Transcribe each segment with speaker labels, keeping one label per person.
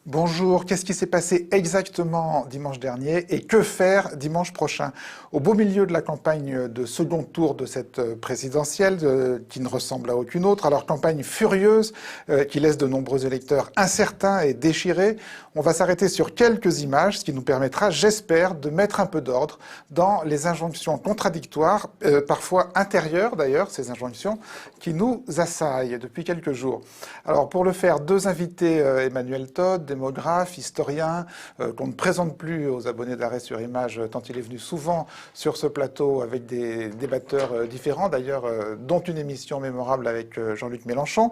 Speaker 1: Bonjour, qu'est-ce qui s'est passé exactement dimanche dernier et que faire dimanche prochain? Au beau milieu de la campagne de second tour de cette présidentielle, qui ne ressemble à aucune autre, alors campagne furieuse qui laisse de nombreux électeurs incertains et déchirés, on va s'arrêter sur quelques images, ce qui nous permettra, j'espère, de mettre un peu d'ordre dans les injonctions contradictoires, parfois intérieures d'ailleurs, ces injonctions, qui nous assaillent depuis quelques jours. Alors pour le faire, deux invités, Emmanuel Todt, démographe, historien, qu'on ne présente plus aux abonnés d'Arrêt sur Image, tant il est venu souvent sur ce plateau avec des débatteurs différents, d'ailleurs, dont une émission mémorable avec Jean-Luc Mélenchon,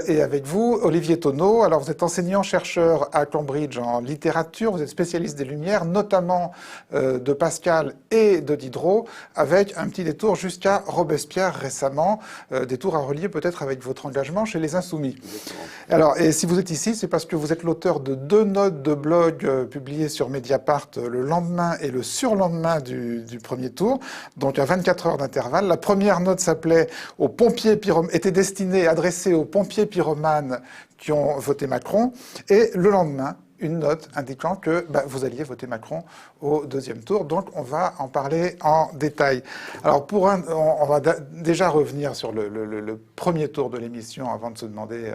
Speaker 1: et avec vous, Olivier Tonneau. Alors vous êtes enseignant-chercheur à Cambridge en littérature, vous êtes spécialiste des Lumières, notamment de Pascal et de Diderot, avec un petit détour jusqu'à Robespierre récemment, détour à relier peut-être avec votre engagement chez les Insoumis. Alors, et si vous êtes ici, c'est parce que vous êtes l'auteur de deux notes de blog publiées sur Mediapart le lendemain et le surlendemain du premier tour, donc à 24 heures d'intervalle. La première note s'appelait était destinée, adressée aux pompiers pyromanes qui ont voté Macron, et le lendemain, une note indiquant que vous alliez voter Macron au deuxième tour. Donc, on va en parler en détail. Alors, on va déjà revenir sur le premier tour de l'émission avant de se demander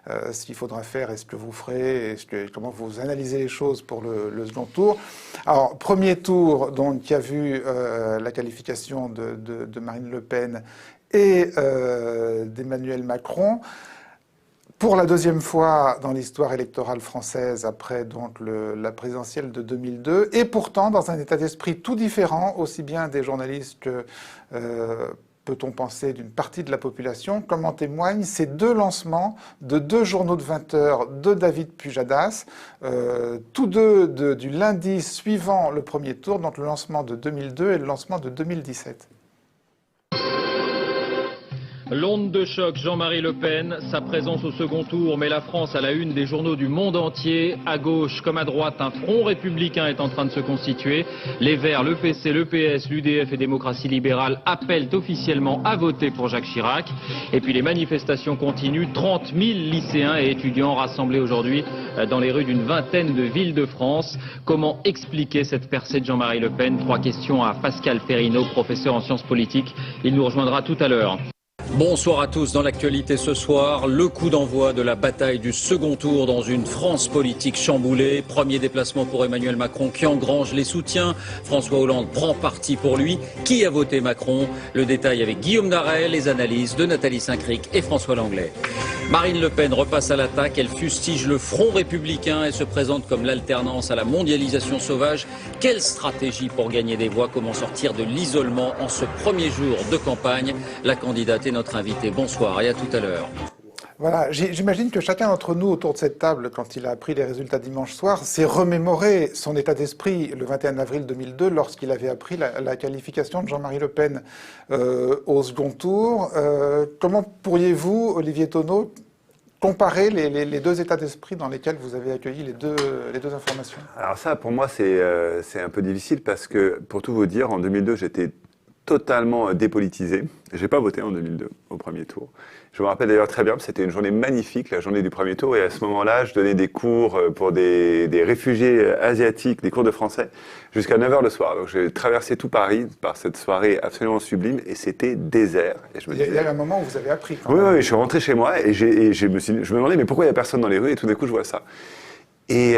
Speaker 1: ce qu'il faudra faire et ce que vous ferez, et comment vous analysez les choses pour le second tour. Alors, premier tour, donc, qui a vu la qualification de Marine Le Pen et d'Emmanuel Macron. Pour la deuxième fois dans l'histoire électorale française, après donc la présidentielle de 2002, et pourtant dans un état d'esprit tout différent, aussi bien des journalistes que, peut-on penser, d'une partie de la population, comme en témoignent ces deux lancements de deux journaux de 20 heures de David Pujadas, tous deux du lundi suivant le premier tour, donc le lancement de 2002 et le lancement de 2017.
Speaker 2: L'onde de choc, Jean-Marie Le Pen, sa présence au second tour met la France à la une des journaux du monde entier. À gauche comme à droite, un front républicain est en train de se constituer. Les Verts, le PC, le PS, l'UDF et Démocratie libérale appellent officiellement à voter pour Jacques Chirac. Et puis les manifestations continuent. 30 000 lycéens et étudiants rassemblés aujourd'hui dans les rues d'une vingtaine de villes de France. Comment expliquer cette percée de Jean-Marie Le Pen? Trois questions à Pascal Perrineau, professeur en sciences politiques. Il nous rejoindra tout à l'heure.
Speaker 3: Bonsoir à tous. Dans l'actualité ce soir, le coup d'envoi de la bataille du second tour dans une France politique chamboulée. Premier déplacement pour Emmanuel Macron qui engrange les soutiens. François Hollande prend parti pour lui. Qui a voté Macron? Le détail avec Guillaume Darel, les analyses de Nathalie Saint-Cric et François Langlais. Marine Le Pen repasse à l'attaque. Elle fustige le front républicain et se présente comme l'alternance à la mondialisation sauvage. Quelle stratégie pour gagner des voix? Comment sortir de l'isolement en ce premier jour de campagne? La candidate est notre invité. Bonsoir et à tout à l'heure.
Speaker 1: Voilà, j'imagine que chacun d'entre nous autour de cette table, quand il a appris les résultats dimanche soir, s'est remémoré son état d'esprit le 21 avril 2002 lorsqu'il avait appris la qualification de Jean-Marie Le Pen au second tour. Comment pourriez-vous, Olivier Tonneau, comparer les deux états d'esprit dans lesquels vous avez accueilli les deux informations?
Speaker 4: Alors ça, pour moi, c'est un peu difficile parce que, pour tout vous dire, en 2002, j'étais totalement dépolitisé. J'ai pas voté en 2002 au premier tour. Je me rappelle d'ailleurs très bien, c'était une journée magnifique, la journée du premier tour, et à ce moment-là, je donnais des cours pour des réfugiés asiatiques, des cours de français, jusqu'à 9h le soir. Donc j'ai traversé tout Paris par cette soirée absolument sublime, et c'était désert. Et
Speaker 1: il y a un moment où vous avez appris.
Speaker 4: Oui, je suis rentré chez moi, et je me demandais, mais pourquoi il n'y a personne dans les rues? Et tout d'un coup, je vois ça. Et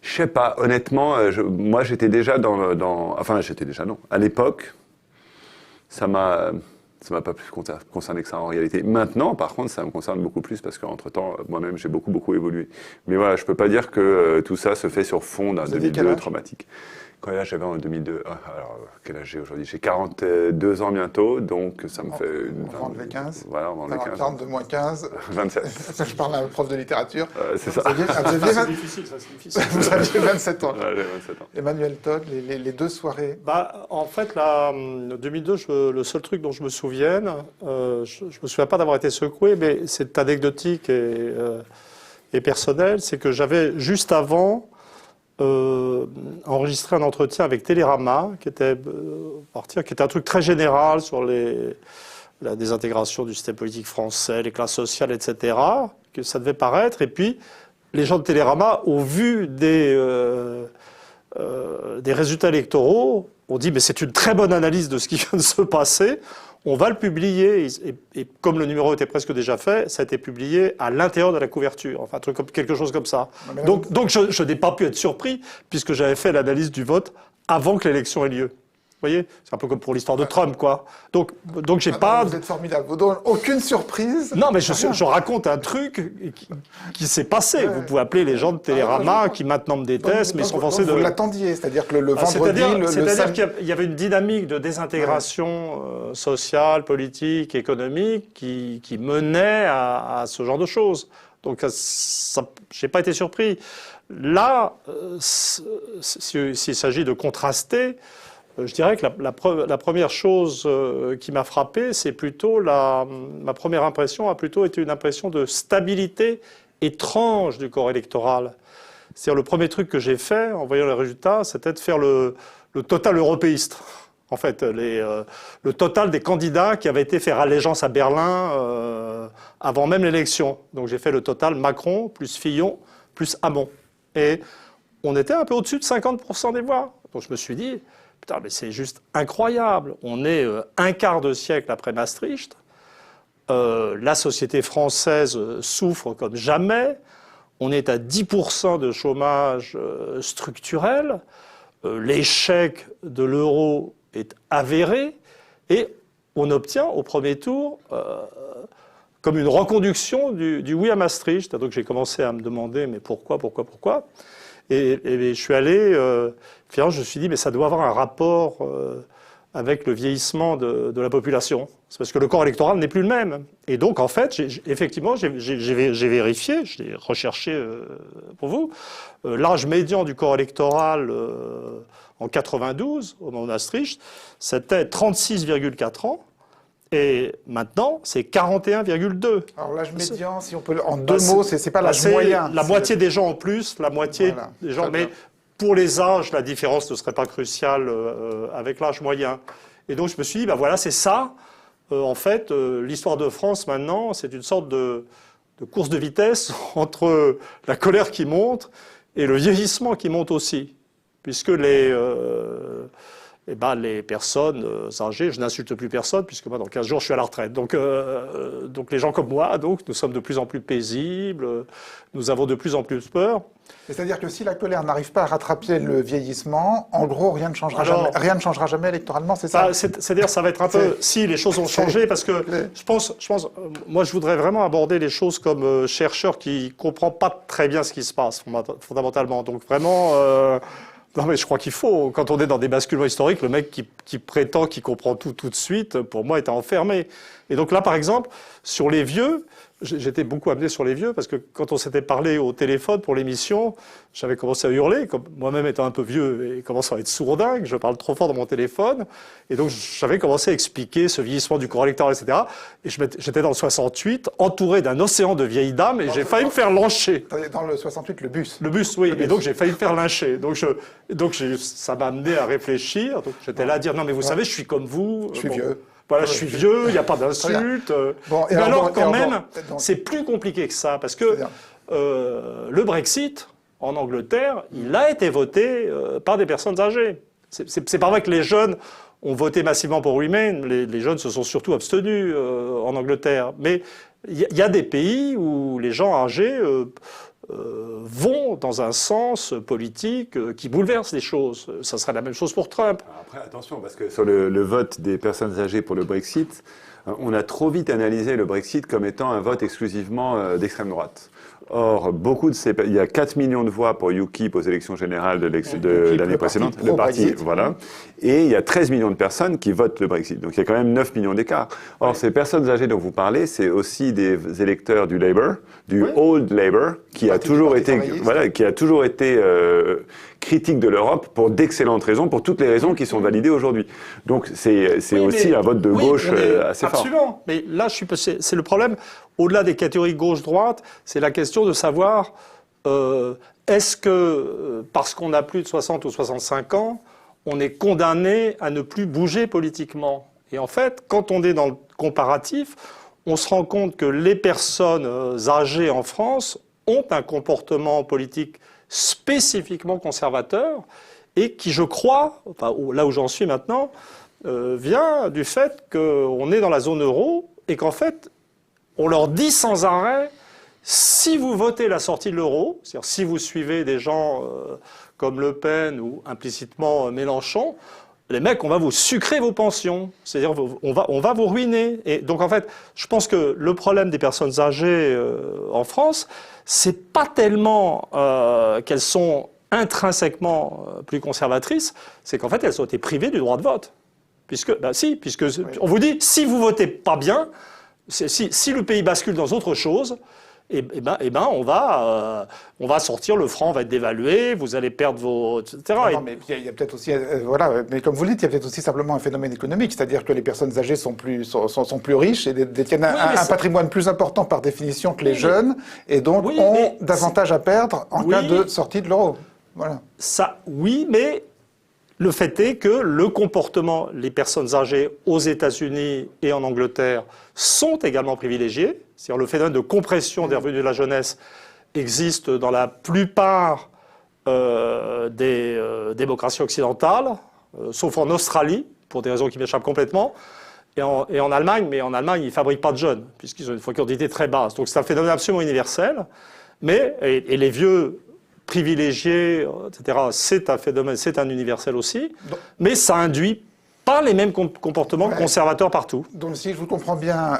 Speaker 4: je sais pas, honnêtement, moi j'étais déjà non. À l'époque, ça m'a pas plus concerné que ça en réalité. Maintenant, par contre, ça me concerne beaucoup plus parce qu'entre-temps, moi-même, j'ai beaucoup évolué. Mais voilà, je peux pas dire que tout ça se fait sur fond d'un 2002 traumatique. Quel âge j'avais en 2002? Alors, quel âge j'ai aujourd'hui? J'ai 42 ans bientôt, donc ça me fait...
Speaker 1: On va enlever 15.
Speaker 4: Voilà, on va enlever 15.
Speaker 1: 42 moins 15.
Speaker 4: 27.
Speaker 1: Je parle à un prof de littérature.
Speaker 4: C'est ça.
Speaker 1: C'est difficile, ça, c'est difficile. Vous aviez 27 ans.
Speaker 4: Ouais, j'ai 27 ans.
Speaker 1: Emmanuel Todt, les deux soirées.
Speaker 5: En fait, là, 2002, le seul truc dont je me souvienne, je me souviens pas d'avoir été secoué, mais c'est anecdotique et et personnel, c'est que j'avais juste avant enregistré un entretien avec Télérama, qui était un truc très général sur la désintégration du système politique français, les classes sociales, etc., que ça devait paraître. Et puis, les gens de Télérama, au vu des résultats électoraux, ont dit « mais c'est une très bonne analyse de ce qui vient de se passer ». On va le publier, et comme le numéro était presque déjà fait, ça a été publié à l'intérieur de la couverture, enfin quelque chose comme ça. Donc je n'ai pas pu être surpris, puisque j'avais fait l'analyse du vote avant que l'élection ait lieu. Vous voyez, c'est un peu comme pour l'histoire de Trump, quoi. Donc j'ai pas...
Speaker 1: Vous êtes formidable, vous donnez aucune surprise.
Speaker 5: Non, mais je raconte un truc qui s'est passé. Vous pouvez appeler les gens de Télérama qui maintenant me détestent, mais ils sont forcés de...
Speaker 1: Vous l'attendiez, c'est-à-dire que le vendredi...
Speaker 5: C'est-à-dire qu'il y avait une dynamique de désintégration sociale, politique, économique qui menait à ce genre de choses. Donc j'ai pas été surpris. Là, s'il s'agit de contraster... Je dirais que la première chose qui m'a frappé, c'est plutôt ma première impression a plutôt été une impression de stabilité étrange du corps électoral. C'est-à-dire le premier truc que j'ai fait en voyant les résultats, c'était de faire le total européiste. En fait, le total des candidats qui avaient été faire allégeance à Berlin avant même l'élection. Donc j'ai fait le total Macron plus Fillon plus Hamon. Et on était un peu au-dessus de 50% des voix. Donc je me suis dit... Putain, mais c'est juste incroyable. On est un quart de siècle après Maastricht. La société française souffre comme jamais. On est à 10% de chômage structurel. L'échec de l'euro est avéré. Et on obtient au premier tour comme une reconduction du oui à Maastricht. Donc j'ai commencé à me demander, mais pourquoi ? Et je suis allé, finalement, je me suis dit, mais ça doit avoir un rapport avec le vieillissement de la population. C'est parce que le corps électoral n'est plus le même. Et donc, en fait, effectivement, j'ai vérifié, j'ai recherché pour vous, l'âge médian du corps électoral en 92, au moment de Maastricht, c'était 36,4 ans. Et maintenant, c'est 41,2.
Speaker 1: Alors l'âge médian, si on peut, en deux mots, c'est pas l'âge moyen.
Speaker 5: La moitié des gens en plus, la moitié des gens. Mais pour les âges, la différence ne serait pas cruciale avec l'âge moyen. Et donc je me suis dit, ben voilà, c'est ça. En fait, l'histoire de France maintenant, c'est une sorte de course de vitesse entre la colère qui monte et le vieillissement qui monte aussi, puisque les personnes âgées, je n'insulte plus personne, puisque moi, dans 15 jours, je suis à la retraite. Donc les gens comme moi, nous sommes de plus en plus paisibles, nous avons de plus en plus peur.
Speaker 1: C'est-à-dire que si la colère n'arrive pas à rattraper le vieillissement, en gros, rien ne changera jamais. Rien ne changera jamais électoralement, c'est ça?
Speaker 5: C'est-à-dire, ça va être un peu... Si, les choses ont changé, parce que je pense, moi, je voudrais vraiment aborder les choses comme chercheur qui ne comprend pas très bien ce qui se passe, fondamentalement. Donc vraiment... Non, mais je crois qu'il faut, quand on est dans des basculements historiques, le mec qui prétend qu'il comprend tout de suite, pour moi, est enfermé. Et donc là, par exemple, sur les vieux, j'étais beaucoup amené sur les vieux, parce que quand on s'était parlé au téléphone pour l'émission, j'avais commencé à hurler, comme moi-même étant un peu vieux et commençant à être sourdingue, je parle trop fort dans mon téléphone, et donc j'avais commencé à expliquer ce vieillissement du corps électoral, etc. Et j'étais dans le 68, entouré d'un océan de vieilles dames, et j'ai failli me faire lyncher.
Speaker 1: Dans le 68, le bus.
Speaker 5: Le bus, oui, et donc j'ai failli me faire lyncher. Donc ça m'a amené à réfléchir, donc j'étais là à dire, non mais vous savez, je suis comme vous.
Speaker 1: Je suis vieux.
Speaker 5: Voilà, je suis vieux, il n'y a pas d'insulte.
Speaker 1: Bon,
Speaker 5: mais alors, quand même, c'est plus compliqué que ça, parce que le Brexit, en Angleterre, il a été voté par des personnes âgées. C'est pas vrai que les jeunes ont voté massivement pour Remain, les jeunes se sont surtout abstenus en Angleterre. Mais il y a des pays où les gens âgés vont dans un sens politique qui bouleverse les choses. Ça serait la même chose pour Trump.
Speaker 4: Après, attention, parce que sur le vote des personnes âgées pour le Brexit, on a trop vite analysé le Brexit comme étant un vote exclusivement d'extrême droite. Or, il y a 4 millions de voix pour UKIP aux élections générales de l'année précédente, le parti, voilà. Et il y a 13 millions de personnes qui votent le Brexit. Donc il y a quand même 9 millions d'écart. Or, ces personnes âgées dont vous parlez, c'est aussi des électeurs du Labour, du Old Labour, qui a toujours été critique de l'Europe pour d'excellentes raisons, pour toutes les raisons qui sont validées aujourd'hui. Donc c'est aussi un vote de gauche assez fort.
Speaker 5: Absolument. Mais là, c'est le problème. Au-delà des catégories gauche-droite, c'est la question de savoir est-ce que parce qu'on a plus de 60 ou 65 ans, on est condamné à ne plus bouger politiquement. Et en fait, quand on est dans le comparatif, on se rend compte que les personnes âgées en France ont un comportement politique spécifiquement conservateur et qui, je crois, enfin, là où j'en suis maintenant, vient du fait qu'on est dans la zone euro et qu'en fait, on leur dit sans arrêt, si vous votez la sortie de l'euro, c'est-à-dire si vous suivez des gens comme Le Pen ou implicitement Mélenchon, les mecs, on va vous sucrer vos pensions. C'est-à-dire, on va vous ruiner. Et donc, en fait, je pense que le problème des personnes âgées en France, c'est pas tellement qu'elles sont intrinsèquement plus conservatrices, c'est qu'en fait, elles ont été privées du droit de vote. Puisque
Speaker 1: Oui.
Speaker 5: on vous dit, si vous votez pas bien, si le pays bascule dans autre chose, on va sortir, le franc va être dévalué, vous allez perdre vos... etc.
Speaker 1: Non, mais il y a peut-être aussi, voilà, mais comme vous le dites, il y a peut-être aussi simplement un phénomène économique, c'est-à-dire que les personnes âgées sont plus riches et détiennent un patrimoine plus important par définition que les jeunes, et donc ont davantage à perdre en cas de sortie de l'euro. Voilà.
Speaker 5: Ça, oui, mais le fait est que le comportement, les personnes âgées aux États-Unis et en Angleterre sont également privilégiées. C'est-à-dire le phénomène de compression des revenus de la jeunesse existe dans la plupart des démocraties occidentales, sauf en Australie, pour des raisons qui m'échappent complètement, et en Allemagne, mais en Allemagne, ils ne fabriquent pas de jeunes, puisqu'ils ont une fécondité très basse. Donc c'est un phénomène absolument universel, et les vieux privilégiés, etc., c'est un phénomène, c'est un universel aussi, mais ça induit pas les mêmes comportements conservateurs partout.
Speaker 1: Donc si je vous comprends bien,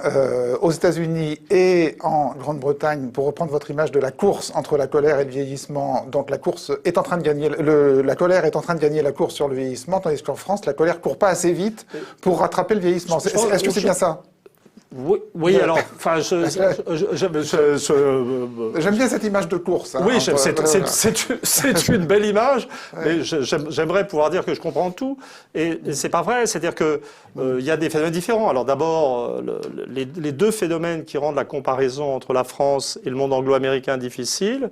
Speaker 1: aux États-Unis et en Grande-Bretagne, pour reprendre votre image de la course entre la colère et le vieillissement, donc la course est en train de gagner, la colère est en train de gagner la course sur le vieillissement, tandis qu'en France, la colère court pas assez vite pour rattraper le vieillissement. Est-ce que c'est bien ça ?
Speaker 5: Oui, alors, enfin,
Speaker 1: j'aime bien cette image de course.
Speaker 5: Oui, c'est une belle image, mais j'aimerais pouvoir dire que je comprends tout, et c'est pas vrai. C'est-à-dire que il y a des phénomènes différents. Alors d'abord, les deux phénomènes qui rendent la comparaison entre la France et le monde anglo-américain difficile,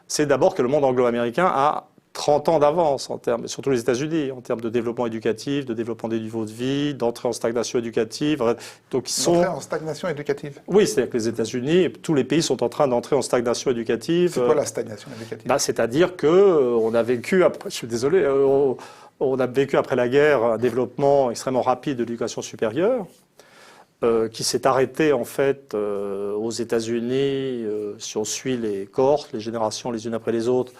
Speaker 5: c'est d'abord que le monde anglo-américain a 30 ans d'avance, surtout les États-Unis, en termes de développement éducatif, de développement des niveaux de vie, d'entrée en stagnation éducative. Donc ils sont...
Speaker 1: D'entrée en stagnation éducative ?
Speaker 5: Oui, c'est-à-dire que les États-Unis, tous les pays sont en train d'entrer en stagnation éducative.
Speaker 1: C'est quoi la stagnation éducative ?
Speaker 5: C'est-à-dire qu'on a vécu, je suis désolé, on a vécu après la guerre un développement extrêmement rapide de l'éducation supérieure, qui s'est arrêté en fait aux États-Unis, si on suit les cohortes, les générations les unes après les autres,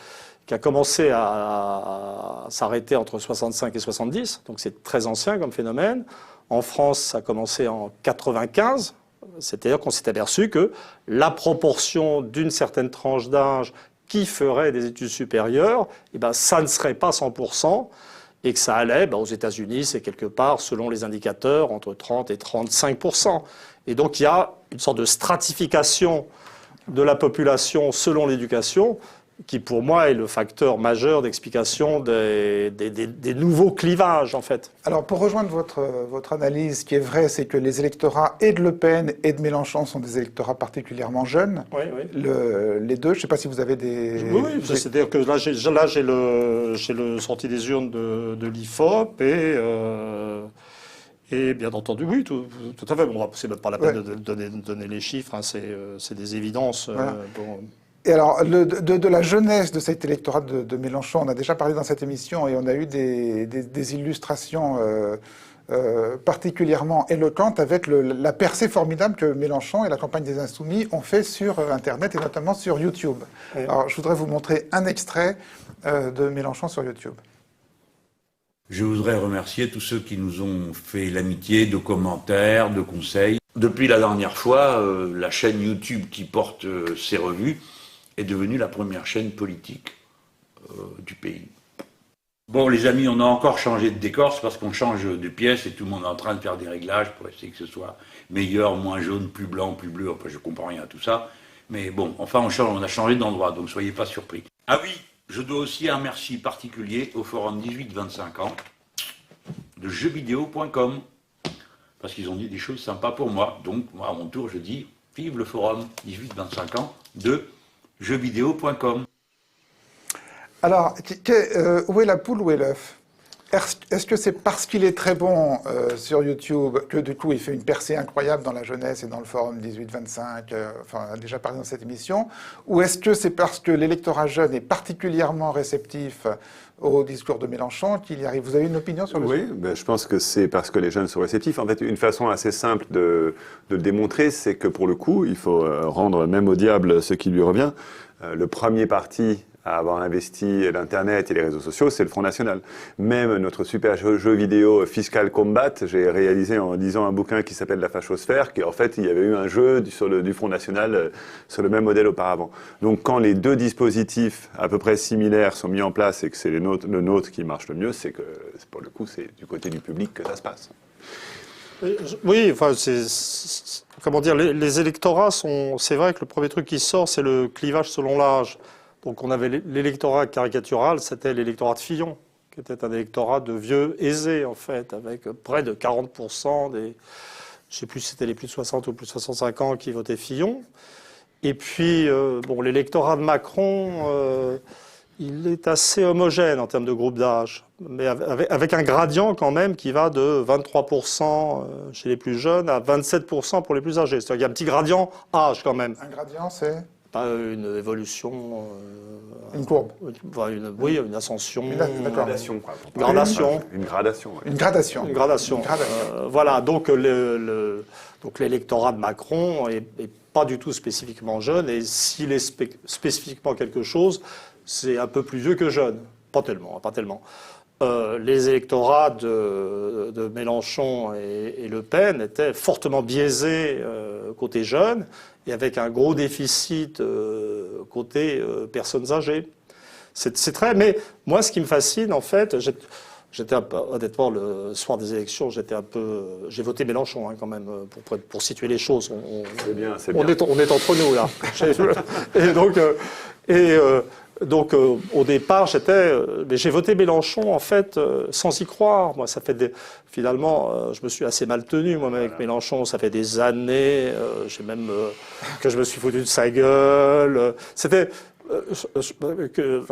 Speaker 5: qui a commencé à s'arrêter entre 65 et 70, donc c'est très ancien comme phénomène. En France, ça a commencé en 95, c'est-à-dire qu'on s'est aperçu que la proportion d'une certaine tranche d'âge qui ferait des études supérieures, ça ne serait pas 100%, et que ça allait, aux États-Unis, c'est quelque part, selon les indicateurs, entre 30 et 35%. Et donc il y a une sorte de stratification de la population selon l'éducation, qui pour moi est le facteur majeur d'explication des nouveaux clivages, en fait.
Speaker 1: Alors, pour rejoindre votre analyse, ce qui est vrai, c'est que les électorats et de Le Pen et de Mélenchon sont des électorats particulièrement jeunes.
Speaker 5: Oui.
Speaker 1: Les deux, je ne sais pas si vous avez des...
Speaker 5: Oui, c'est-à-dire que là, j'ai le sorti des urnes de l'IFOP et bien entendu, oui, tout à fait. Bon, c'est même pas la peine de donner les chiffres, hein, c'est des évidences.
Speaker 1: Voilà. Et alors, de la jeunesse de cet électorat de Mélenchon, on a déjà parlé dans cette émission et on a eu des illustrations particulièrement éloquentes avec la percée formidable que Mélenchon et la campagne des Insoumis ont fait sur Internet et notamment sur YouTube. Oui. Alors, je voudrais vous montrer un extrait de Mélenchon sur YouTube.
Speaker 6: Je voudrais remercier tous ceux qui nous ont fait l'amitié de commentaires, de conseils. Depuis la dernière fois, la chaîne YouTube qui porte ces revues est devenue la première chaîne politique du pays. Bon, les amis, on a encore changé de décor, c'est parce qu'on change de pièce et tout le monde est en train de faire des réglages pour essayer que ce soit meilleur, moins jaune, plus blanc, plus bleu. Enfin, je comprends rien à tout ça. Mais bon, enfin, on a changé d'endroit, donc soyez pas surpris. Ah oui, Je dois aussi un merci particulier au forum 18-25 ans de jeuxvideo.com, parce qu'ils ont dit des choses sympas pour moi. Donc, moi, à mon tour, je dis vive le forum 18-25 ans de jeuxvideo.com.
Speaker 1: Alors, où est la poule, où est l'œuf? Est-ce que c'est parce qu'il est très bon sur YouTube que du coup il fait une percée incroyable dans la jeunesse et dans le forum 18-25, enfin on a déjà parlé dans cette émission, ou est-ce que c'est parce que l'électorat jeune est particulièrement réceptif au discours de Mélenchon qu'il y arrive? Vous avez une opinion sur le sujet?
Speaker 4: Oui, ben, je pense que c'est parce que les jeunes sont réceptifs. En fait, une façon assez simple de le démontrer, c'est que pour le coup, il faut rendre même au diable ce qui lui revient. Le premier parti à avoir investi l'Internet et les réseaux sociaux, c'est le Front National. Même notre super jeu vidéo Fiscal Combat, j'ai réalisé en lisant un bouquin qui s'appelle La Fachosphère, qui en fait, il y avait eu un jeu du Front National sur le même modèle auparavant. Donc quand les deux dispositifs à peu près similaires sont mis en place et que c'est le nôtre qui marche le mieux, c'est que pour le coup, c'est du côté du public que ça se passe.
Speaker 5: Oui, enfin, comment dire, les électorats sont... C'est vrai que le premier truc qui sort, c'est le clivage selon l'âge. Donc on avait l'électorat caricatural, c'était l'électorat de Fillon, qui était un électorat de vieux aisés, en fait, avec près de 40% des... Je ne sais plus si c'était les plus de 60 ou plus de 65 ans qui votaient Fillon. Et puis, bon, l'électorat de Macron, il est assez homogène en termes de groupe d'âge, mais avec un gradient quand même qui va de 23% chez les plus jeunes à 27% pour les plus âgés. C'est-à-dire qu'il y a un petit gradient âge quand même.
Speaker 1: Un gradient, c'est
Speaker 5: Pas une évolution...
Speaker 1: une courbe.
Speaker 5: Oui, une ascension.
Speaker 1: D'accord.
Speaker 4: Gradation.
Speaker 5: Une gradation.
Speaker 4: Une gradation. Ouais.
Speaker 1: Une gradation.
Speaker 5: Une gradation.
Speaker 1: Une gradation.
Speaker 5: Voilà, donc l'électorat de Macron est pas du tout spécifiquement jeune, et s'il est spécifiquement quelque chose, c'est un peu plus vieux que jeune. Pas tellement, pas tellement. Les électorats de Mélenchon et Le Pen étaient fortement biaisés côté jeunes et avec un gros déficit côté personnes âgées. C'est très... Mais moi, ce qui me fascine, en fait, j'étais un peu, honnêtement, le soir des élections, j'ai voté Mélenchon quand même, pour situer les choses.
Speaker 4: C'est bien, c'est
Speaker 5: on
Speaker 4: bien.
Speaker 5: est entre nous, là. Donc, au départ, mais j'ai voté Mélenchon, en fait, sans y croire. Moi, finalement, je me suis assez mal tenu, moi, avec Mélenchon. Ça fait des années, j'ai même, que je me suis foutu de sa gueule. C'était,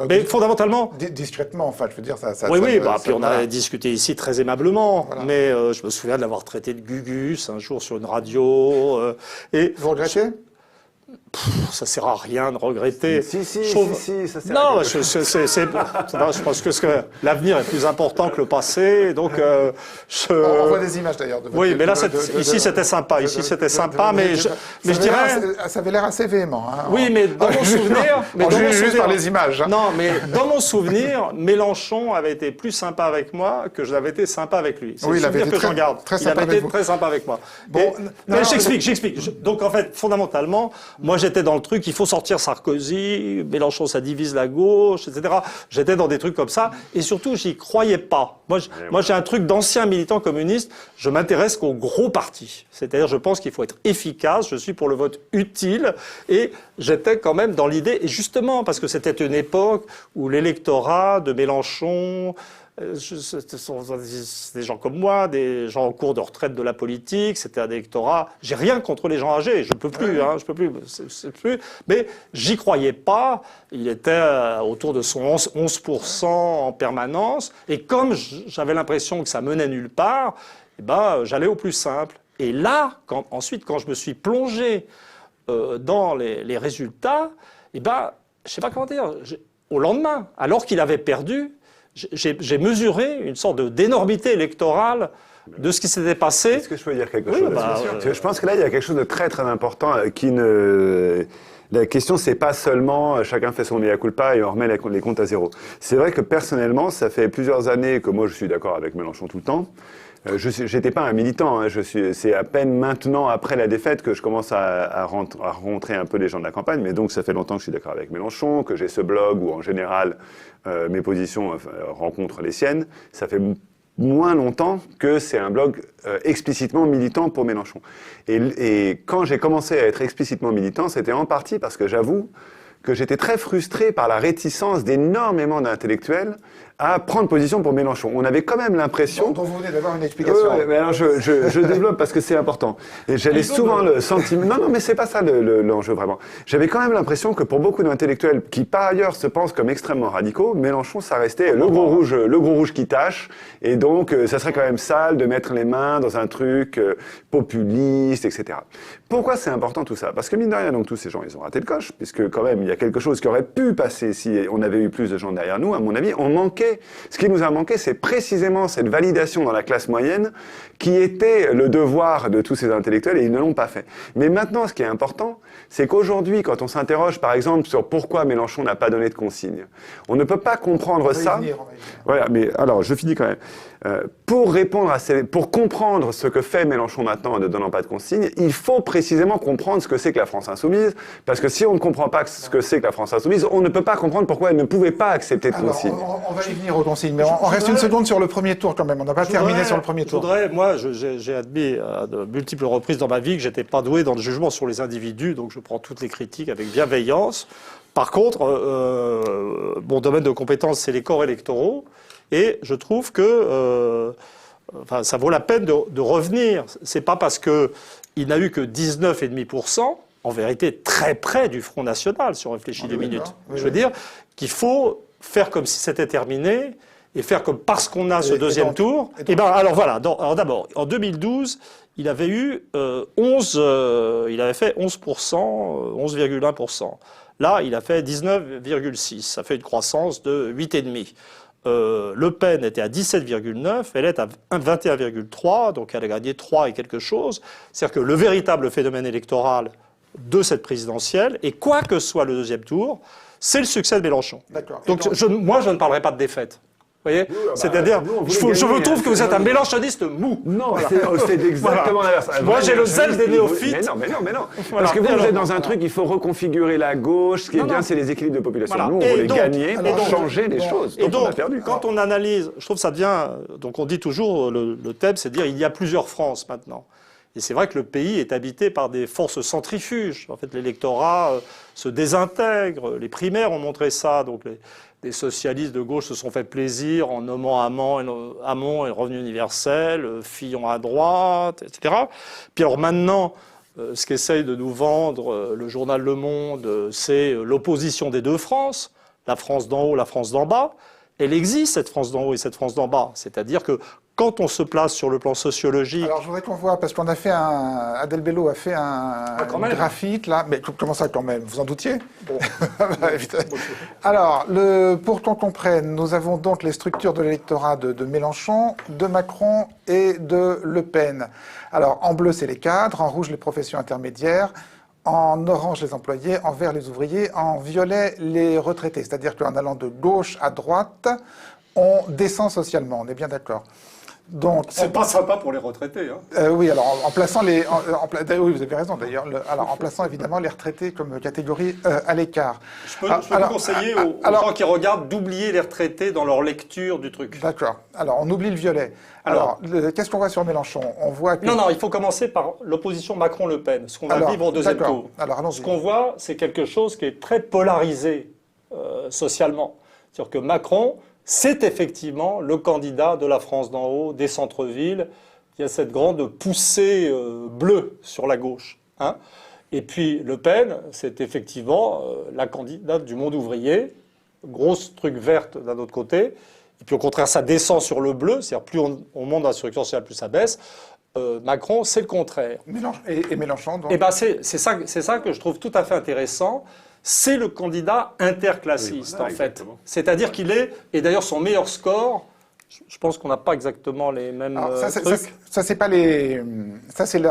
Speaker 5: mais fondamentalement.
Speaker 1: Discrètement, enfin, je veux dire, ça.
Speaker 5: Oui,
Speaker 1: ça,
Speaker 5: puis on
Speaker 1: voilà.
Speaker 5: a discuté ici très aimablement.
Speaker 1: Voilà.
Speaker 5: Mais je me souviens de l'avoir traité de Gugus un jour sur une radio. Et
Speaker 1: Vous regrettez?
Speaker 5: ça sert à rien de regretter.
Speaker 4: Si, ça sert
Speaker 5: Non,
Speaker 4: à quelque chose.
Speaker 5: je pense que l'avenir est plus important que le passé. Donc,
Speaker 1: On voit des images d'ailleurs.
Speaker 5: Oui, mais là, ici, c'était sympa. Ici, c'était sympa, mais je dirais.
Speaker 1: Ça avait l'air assez véhément. Hein,
Speaker 5: Oui, mais dans mon souvenir.
Speaker 1: Juste par les images. Hein.
Speaker 5: Non, mais dans mon souvenir, Mélenchon avait été plus sympa avec moi que je l'avais été sympa avec lui. C'est
Speaker 1: Oui,
Speaker 5: le
Speaker 1: il avait
Speaker 5: souvenir
Speaker 1: été
Speaker 5: que j'en garde.
Speaker 1: très
Speaker 5: Il
Speaker 1: sympa
Speaker 5: avait
Speaker 1: avec
Speaker 5: été
Speaker 1: vous.
Speaker 5: très sympa avec moi.
Speaker 1: Bon,
Speaker 5: Mais j'explique. Donc, en fait, fondamentalement, moi, j'étais dans le truc, il faut sortir Sarkozy, Mélenchon, ça divise la gauche, etc. J'étais dans des trucs comme ça. Et surtout, j'y croyais pas. Moi, j'ai un truc d'ancien militant communiste. Je m'intéresse qu'aux gros partis. C'est-à-dire, je pense qu'il faut être efficace. Je suis pour le vote utile. Et j'étais quand même dans l'idée, et justement, parce que c'était une époque où l'électorat de Mélenchon, c'est des gens comme moi, des gens en cours de retraite de la politique, c'était un électorat. J'ai rien contre les gens âgés, je peux plus, mais j'y croyais pas. Il était autour de son 11% en permanence, et comme j'avais l'impression que ça menait nulle part, j'allais au plus simple. Et là, ensuite, quand je me suis plongé dans les résultats, je sais pas comment dire, au lendemain, alors qu'il avait perdu, j'ai mesuré une sorte d'énormité électorale de ce qui s'était passé.
Speaker 4: Est-ce que je peux dire quelque chose là-dessus ? Je pense que là, il y a quelque chose de très très important qui ne... La question, c'est pas seulement chacun fait son mea culpa et on remet les comptes à zéro. C'est vrai que personnellement, ça fait plusieurs années que moi je suis d'accord avec Mélenchon tout le temps. J'étais pas un militant, hein, c'est à peine maintenant, après la défaite, que je commence à rencontrer un peu les gens de la campagne, mais donc ça fait longtemps que je suis d'accord avec Mélenchon, que j'ai ce blog où en général mes positions rencontrent les siennes. Ça fait moins longtemps que c'est un blog explicitement militant pour Mélenchon. Et quand j'ai commencé à être explicitement militant, c'était en partie parce que j'avoue que j'étais très frustré par la réticence d'énormément d'intellectuels à prendre position pour Mélenchon. On avait quand même l'impression...
Speaker 1: Donc vous venez d'avoir une explication.
Speaker 4: Mais alors je développe parce que c'est important. Et j'avais souvent le sentiment... Non, mais c'est pas ça l'enjeu vraiment. J'avais quand même l'impression que pour beaucoup d'intellectuels qui par ailleurs se pensent comme extrêmement radicaux, Mélenchon, ça restait le gros rouge qui tâche. Et donc, ça serait quand même sale de mettre les mains dans un truc populiste, etc. Pourquoi c'est important tout ça? Parce que mine de rien, donc tous ces gens, ils ont raté le coche, puisque quand même, il y a quelque chose qui aurait pu passer si on avait eu plus de gens derrière nous. À mon avis, ce qui nous a manqué, c'est précisément cette validation dans la classe moyenne qui était le devoir de tous ces intellectuels et ils ne l'ont pas fait. Mais maintenant, ce qui est important, c'est qu'aujourd'hui, quand on s'interroge par exemple sur pourquoi Mélenchon n'a pas donné de consigne, on ne peut pas comprendre ça. Voilà, mais alors, je finis quand même. Pour comprendre ce que fait Mélenchon maintenant en ne donnant pas de consigne, il faut précisément comprendre ce que c'est que la France insoumise, parce que si on ne comprend pas ce que c'est que la France insoumise, on ne peut pas comprendre pourquoi elle ne pouvait pas accepter de consigne.
Speaker 1: On va y venir aux consignes, mais on reste une seconde sur le premier tour quand même, on n'a pas terminé sur le premier tour.
Speaker 5: Moi, j'ai admis à de multiples reprises dans ma vie que j'étais pas doué dans le jugement sur les individus, donc je prends toutes les critiques avec bienveillance. Par contre, mon domaine de compétence, c'est les corps électoraux. Et je trouve que ça vaut la peine de revenir. C'est pas parce qu'il n'a eu que 19,5%, en vérité très près du Front National, si on réfléchit 2 minutes. Je veux dire qu'il faut faire comme si c'était terminé et faire comme parce qu'on a ce deuxième tour. Et ben alors voilà. Alors d'abord, en 2012, il avait eu il avait fait 11%, 11,1%. Là, il a fait 19,6%. Ça fait une croissance de 8,5%. Le Pen était à 17,9, elle est à 21,3, donc elle a gagné 3 et quelque chose. C'est-à-dire que le véritable phénomène électoral de cette présidentielle, et quoi que soit le deuxième tour, c'est le succès de Mélenchon. Donc moi, je ne parlerai pas de défaite. Vous voyez, c'est-à-dire, je trouve que vous êtes un mélenchoniste mou.
Speaker 4: Non, c'est exactement l'inverse.
Speaker 5: Moi, j'ai le zèle des néophytes.
Speaker 4: Mais non. Parce que vous êtes dans un truc, il faut reconfigurer la gauche. Ce qui est bien, c'est les équilibres de population. Nous, on veut les gagner pour changer les choses.
Speaker 5: Et donc, on a perdu. Quand on analyse, je trouve que ça devient... Donc, on dit toujours, le thème, c'est de dire il y a plusieurs France maintenant. Et c'est vrai que le pays est habité par des forces centrifuges. En fait, l'électorat se désintègre. Les primaires ont montré ça. Donc, les socialistes de gauche se sont fait plaisir en nommant Hamon et Revenu universel, Fillon à droite, etc. Puis alors maintenant, ce qu'essaye de nous vendre le journal Le Monde, c'est l'opposition des deux France, la France d'en haut, la France d'en bas. Elle existe, cette France d'en haut et cette France d'en bas. C'est-à-dire que quand on se place sur le plan sociologique...
Speaker 1: Alors je voudrais qu'on voit, parce qu'on a fait Adèle Bello a fait un graphite, là. Mais comment ça quand même? Vous en doutiez? Bon. Alors, pour qu'on comprenne, nous avons donc les structures de l'électorat de Mélenchon, de Macron et de Le Pen. Alors, en bleu, c'est les cadres, en rouge, les professions intermédiaires, en orange, les employés, en vert, les ouvriers, en violet, les retraités. C'est-à-dire qu'en allant de gauche à droite, on descend socialement, on est bien d'accord. Donc,
Speaker 5: c'est pas sympa pour les retraités. Hein.
Speaker 1: Oui, alors en plaçant les... oui, vous avez raison d'ailleurs. Alors en plaçant évidemment les retraités comme catégorie à l'écart.
Speaker 5: Je peux vous conseiller aux gens qui regardent d'oublier les retraités dans leur lecture du truc.
Speaker 1: D'accord. Alors on oublie le violet. Alors qu'est-ce qu'on voit sur Mélenchon? On voit que...
Speaker 5: Non, il faut commencer par l'opposition Macron-Le Pen, ce qu'on va vivre au deuxième tour.
Speaker 1: Alors,
Speaker 5: ce qu'on voit, c'est quelque chose qui est très polarisé socialement. C'est-à-dire que Macron... c'est effectivement le candidat de la France d'en haut, des centres-villes. Il y a cette grande poussée bleue sur la gauche. Hein. Et puis Le Pen, c'est effectivement la candidate du monde ouvrier, grosse truc verte d'un autre côté. Et puis au contraire, ça descend sur le bleu, c'est-à-dire plus on monte dans la structure sociale, plus ça baisse. Macron, c'est le contraire.
Speaker 1: Et Mélenchon, donc...
Speaker 5: Et ben c'est ça que je trouve tout à fait intéressant. C'est le candidat interclassiste, en fait. C'est-à-dire qu'il est, et d'ailleurs son meilleur score, je pense qu'on n'a pas exactement les mêmes trucs.
Speaker 1: Ça, c'est pas les... Ça, c'est le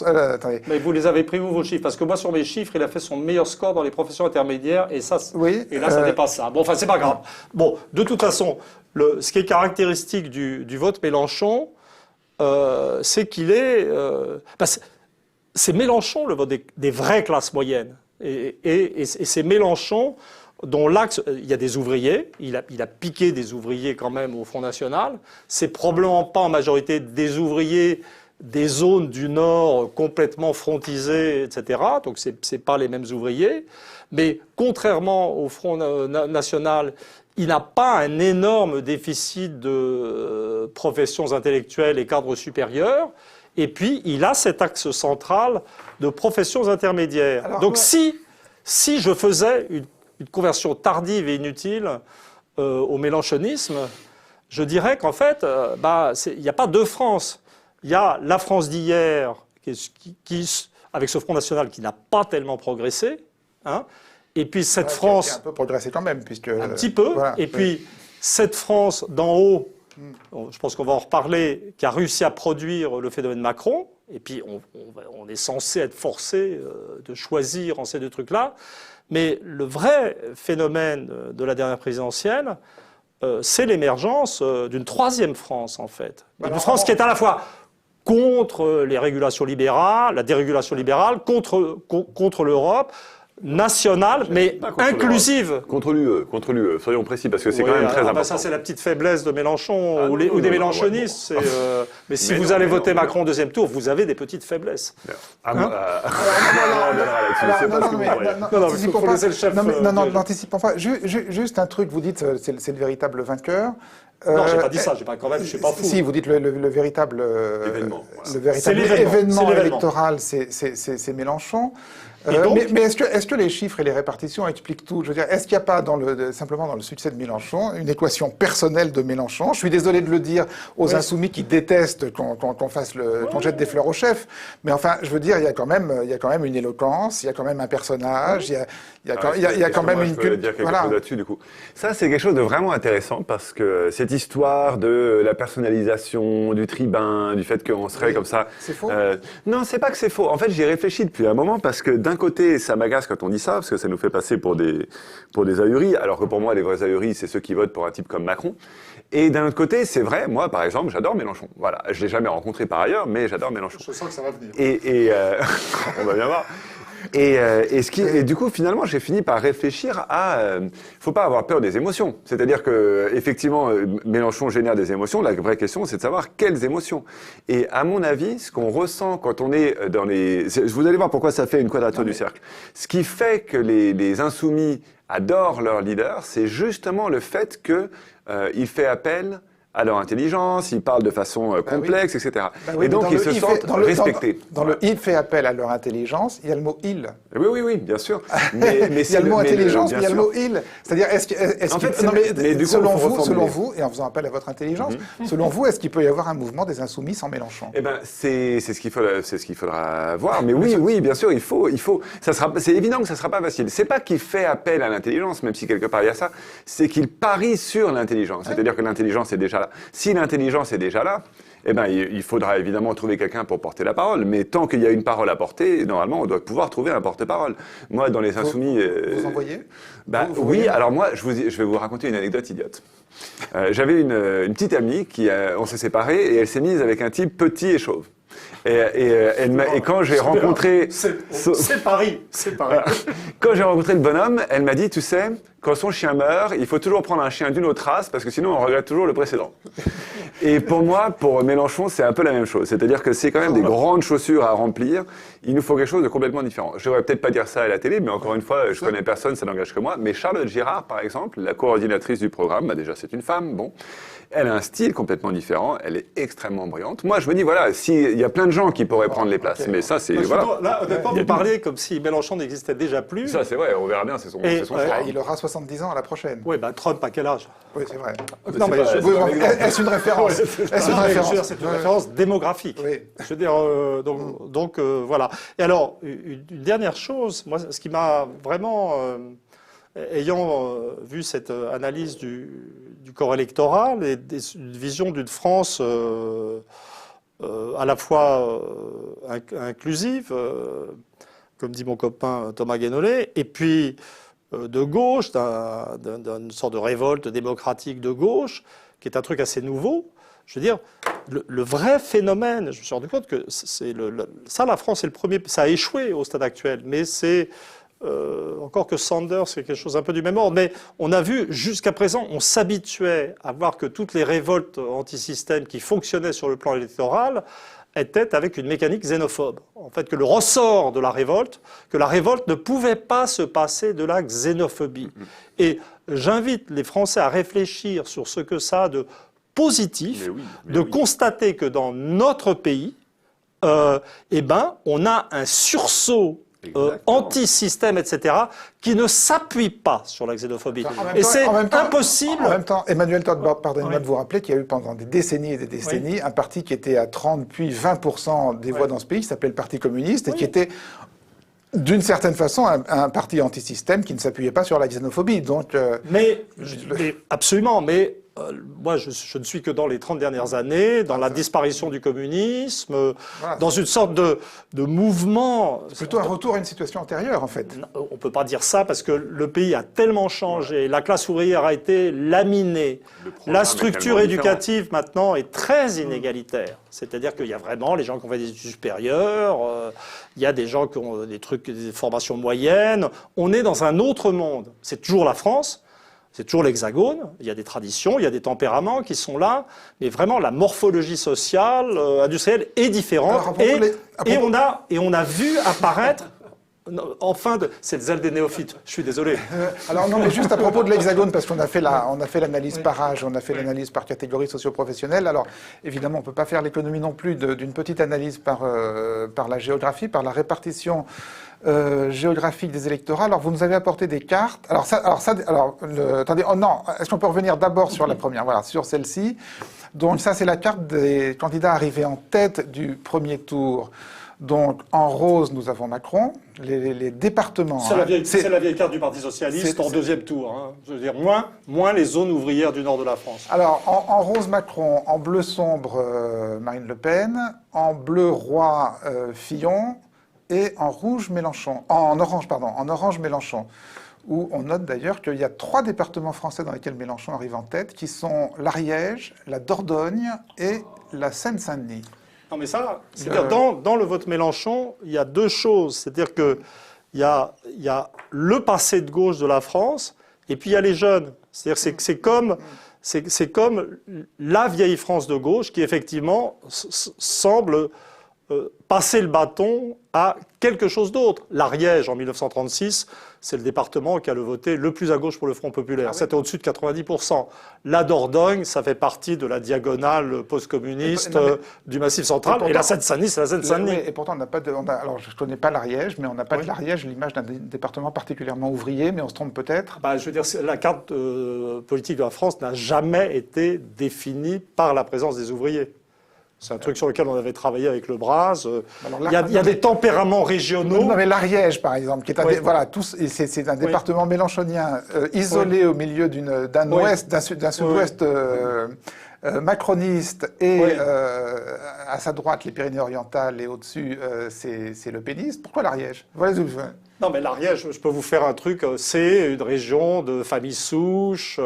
Speaker 1: attendez.
Speaker 5: Mais vous les avez pris, vous, vos chiffres? Parce que moi, sur mes chiffres, il a fait son meilleur score dans les professions intermédiaires, et ça, et là, ça dépasse ça. Bon, enfin, c'est pas grave. Bon, de toute façon, ce qui est caractéristique du vote Mélenchon, c'est qu'il est... c'est Mélenchon, le vote des vraies classes moyennes. Et c'est Mélenchon dont l'axe, il y a des ouvriers, il a piqué des ouvriers quand même au Front National, c'est probablement pas en majorité des ouvriers des zones du Nord complètement frontisées, etc., donc c'est pas les mêmes ouvriers, Mais contrairement au Front National, il n'a pas un énorme déficit de professions intellectuelles et cadres supérieurs. Et puis, il a cet axe central de professions intermédiaires.
Speaker 1: Alors,
Speaker 5: donc, si je faisais une conversion tardive et inutile au mélenchonisme, je dirais qu'en fait, il n'y a pas deux France. Il y a la France d'hier, qui, avec ce Front National qui n'a pas tellement progressé, hein, et puis cette France...
Speaker 1: Qui a un peu progressé quand même, puisque...
Speaker 5: Un petit peu,
Speaker 1: voilà,
Speaker 5: et puis cette France d'en haut, je pense qu'on va en reparler, qui a réussi à produire le phénomène Macron, et puis on est censé être forcé de choisir en ces deux trucs-là, mais le vrai phénomène de la dernière présidentielle, c'est l'émergence d'une troisième France, en fait. Une France qui est à la fois contre les régulations libérales, la dérégulation libérale, contre l'Europe, nationale, mais inclusive.
Speaker 4: Contre l'UE, soyons précis, parce que c'est quand même très important.
Speaker 5: Ça, c'est la petite faiblesse de Mélenchon ou des mélenchonistes. Mais si vous allez voter Macron au deuxième tour, vous avez des petites faiblesses.
Speaker 1: N'anticipons pas. Juste un truc, vous dites, c'est le véritable vainqueur.
Speaker 5: Non, j'ai pas dit ça, je suis pas fou.
Speaker 1: Si, vous dites le véritable
Speaker 4: événement.
Speaker 1: événement électoral, c'est Mélenchon. Mais est-ce que les chiffres et les répartitions expliquent tout? Je veux dire, est-ce qu'il n'y a pas simplement dans le succès de Mélenchon une équation personnelle de Mélenchon? Je suis désolé de le dire aux insoumis qui détestent qu'on jette des fleurs au chef, mais enfin, je veux dire, il y a quand même une éloquence, il y a quand même un personnage, il y a quand même une...
Speaker 4: Je peux dire quelque chose là-dessus, du coup. Ça, c'est quelque chose de vraiment intéressant, parce que cette histoire de la personnalisation, du tribun, du fait qu'on serait comme ça...
Speaker 1: C'est faux?
Speaker 4: Non, c'est pas que c'est faux. En fait, j'y ai réfléchi depuis un moment, parce que d'un côté, ça m'agace quand on dit ça, parce que ça nous fait passer pour des ahuris, alors que pour moi, les vrais ahuris, c'est ceux qui votent pour un type comme Macron. Et d'un autre côté, c'est vrai, moi, par exemple, j'adore Mélenchon. Voilà, je l'ai jamais rencontré par ailleurs, mais j'adore Mélenchon.
Speaker 5: Je sens que ça va venir.
Speaker 4: Et on va bien voir. Et du coup, finalement, j'ai fini par réfléchir à, faut pas avoir peur des émotions. C'est-à-dire que, effectivement, Mélenchon génère des émotions. La vraie question, c'est de savoir quelles émotions. Et à mon avis, ce qu'on ressent quand on est vous allez voir pourquoi ça fait une quadrature du cercle. Ce qui fait que les insoumis adorent leur leader, c'est justement le fait que, il fait appel à leur intelligence, ils parlent de façon complexe, etc. Et donc, ils se sentent respectés.
Speaker 1: Dans le « il fait appel à leur intelligence », il y a le mot « il ».
Speaker 4: Oui, bien sûr. Mais
Speaker 1: il y a le mot « intelligence », mais il y a le mot « il ». C'est-à-dire, selon vous, et en faisant appel à votre intelligence, selon vous, est-ce qu'il peut y avoir un mouvement des insoumis sans Mélenchon?
Speaker 4: Eh ben, c'est ce qu'il faudra voir. Mais oui, bien sûr, il faut. C'est évident que ça sera pas facile. C'est pas qu'il fait appel à l'intelligence, même si quelque part il y a ça. C'est qu'il parie sur l'intelligence. C'est-à-dire que l'intelligence est déjà là. Si l'intelligence est déjà là, eh ben, il faudra évidemment trouver quelqu'un pour porter la parole. Mais tant qu'il y a une parole à porter, normalement, on doit pouvoir trouver un porte-parole. Moi, dans les Insoumis...
Speaker 1: Vous en voyez?
Speaker 4: Oui, alors moi, je vais vous raconter une anecdote idiote. J'avais une petite amie on s'est séparés et elle s'est mise avec un type petit et chauve. Et quand j'ai rencontré...
Speaker 5: C'est Paris.
Speaker 4: Quand j'ai rencontré le bonhomme, elle m'a dit, tu sais, quand son chien meurt, il faut toujours prendre un chien d'une autre race, parce que sinon on regrette toujours le précédent. Et pour moi, pour Mélenchon, c'est un peu la même chose. C'est-à-dire que c'est quand même des grandes chaussures à remplir. Il nous faut quelque chose de complètement différent. Je devrais peut-être pas dire ça à la télé, mais encore une fois, je connais personne, ça n'engage que moi. Mais Charlotte Girard, par exemple, la coordinatrice du programme, déjà c'est une femme, bon. Elle a un style complètement différent, elle est extrêmement brillante. Moi, je me dis, voilà, il y a plein de gens qui pourraient prendre les places, mais ça, c'est... Voilà.
Speaker 5: Là, honnêtement, vous parlez comme si Mélenchon n'existait déjà plus.
Speaker 4: Ça, c'est vrai, on verra bien, c'est son choix.
Speaker 1: Il aura 70 ans à la prochaine.
Speaker 5: Oui, Trump, à quel âge?
Speaker 1: Oui, c'est vrai.
Speaker 5: Non, mais
Speaker 1: est-ce une référence?
Speaker 5: C'est une référence démographique.
Speaker 1: Oui.
Speaker 5: Je veux dire, donc voilà. Et alors, une dernière chose, moi, ce qui m'a vraiment... ayant vu cette analyse du corps électoral et une vision d'une France à la fois inclusive, comme dit mon copain Thomas Guénolé, et puis de gauche, d'une sorte de révolte démocratique de gauche, qui est un truc assez nouveau. Je veux dire, le vrai phénomène, je me suis rendu compte que ça, la France, c'est le premier, ça a échoué au stade actuel, mais c'est... encore que Sanders, c'est quelque chose un peu du même ordre, mais on a vu jusqu'à présent, on s'habituait à voir que toutes les révoltes anti-système qui fonctionnaient sur le plan électoral était avec une mécanique xénophobe. En fait, que le ressort de la révolte, que la révolte ne pouvait pas se passer de la xénophobie. Et j'invite les Français à réfléchir sur ce que ça a de positif, de constater que dans notre pays, on a un sursaut anti-système, etc., qui ne s'appuie pas sur la xénophobie. Et c'est impossible...
Speaker 1: En même temps, Emmanuel Todd, pardonnez-moi de vous rappeler qu'il y a eu pendant des décennies et des décennies un parti qui était à 30 puis 20% des voix dans ce pays, qui s'appelait le Parti communiste, et qui était d'une certaine façon un parti anti-système qui ne s'appuyait pas sur la xénophobie. Donc,
Speaker 5: mais absolument, mais... moi, je ne suis que dans les 30 dernières années, dans la disparition du communisme, dans une sorte de mouvement...
Speaker 1: C'est plutôt un retour à une situation antérieure, en fait.
Speaker 5: On ne peut pas dire ça parce que le pays a tellement changé, la classe ouvrière a été laminée, la structure éducative maintenant est très inégalitaire. C'est-à-dire qu'il y a vraiment les gens qui ont fait des études supérieures, il y a des gens qui ont des formations moyennes. On est dans un autre monde. C'est toujours la France. C'est toujours l'Hexagone, il y a des traditions, il y a des tempéraments qui sont là, mais vraiment la morphologie sociale, industrielle est différente. Alors, on a vu apparaître... c'est le zèle des néophytes, je suis désolé.
Speaker 1: Alors non, mais juste à propos de l'Hexagone, parce qu'on a fait l'analyse par âge, on a fait l'analyse par catégorie socio-professionnelle. Alors évidemment, on ne peut pas faire l'économie non plus d'une petite analyse par la géographie, par la répartition géographique des électorats. Alors vous nous avez apporté des cartes. Attendez, non, est-ce qu'on peut revenir d'abord sur la première, voilà, sur celle-ci. Donc ça, c'est la carte des candidats arrivés en tête du premier tour. Donc, en rose, nous avons Macron. Les départements...
Speaker 5: C'est la vieille carte du Parti Socialiste en deuxième tour. Hein. Je veux dire, moins les zones ouvrières du nord de la France.
Speaker 1: Alors, en rose, Macron. En bleu sombre, Marine Le Pen. En bleu roi, Fillon. Et en rouge, Mélenchon. En orange, Mélenchon. Où on note d'ailleurs qu'il y a 3 départements français dans lesquels Mélenchon arrive en tête, qui sont l'Ariège, la Dordogne et la Seine-Saint-Denis.
Speaker 5: Non mais ça, c'est-à-dire dans le vote Mélenchon, il y a 2 choses. C'est-à-dire qu'il y a le passé de gauche de la France, et puis il y a les jeunes. C'est-à-dire c'est comme la vieille France de gauche qui effectivement semble passer le bâton à quelque chose d'autre. L'Ariège, en 1936, c'est le département qui a le voté le plus à gauche pour le Front populaire. C'était au-dessus de 90%. La Dordogne, ça fait partie de la diagonale post-communiste du Massif central. Et la Seine-Saint-Denis, c'est la Seine-Saint-Denis.
Speaker 1: Et pourtant, on n'a pas de... alors, je ne connais pas l'Ariège, mais on n'a pas de l'Ariège l'image d'un département particulièrement ouvrier, mais on se trompe peut-être.
Speaker 5: Je veux dire, la carte politique de la France n'a jamais été définie par la présence des ouvriers. C'est un truc sur lequel on avait travaillé avec le Braz. Il y a des tempéraments régionaux.
Speaker 1: Non, mais l'Ariège, par exemple, qui est c'est un département mélenchonien isolé au milieu d'un sud-ouest macroniste et à sa droite les Pyrénées-Orientales et au-dessus c'est le péniste. Pourquoi l'Ariège?
Speaker 5: Non, mais l'Ariège, je peux vous faire un truc. C'est une région de famille souche.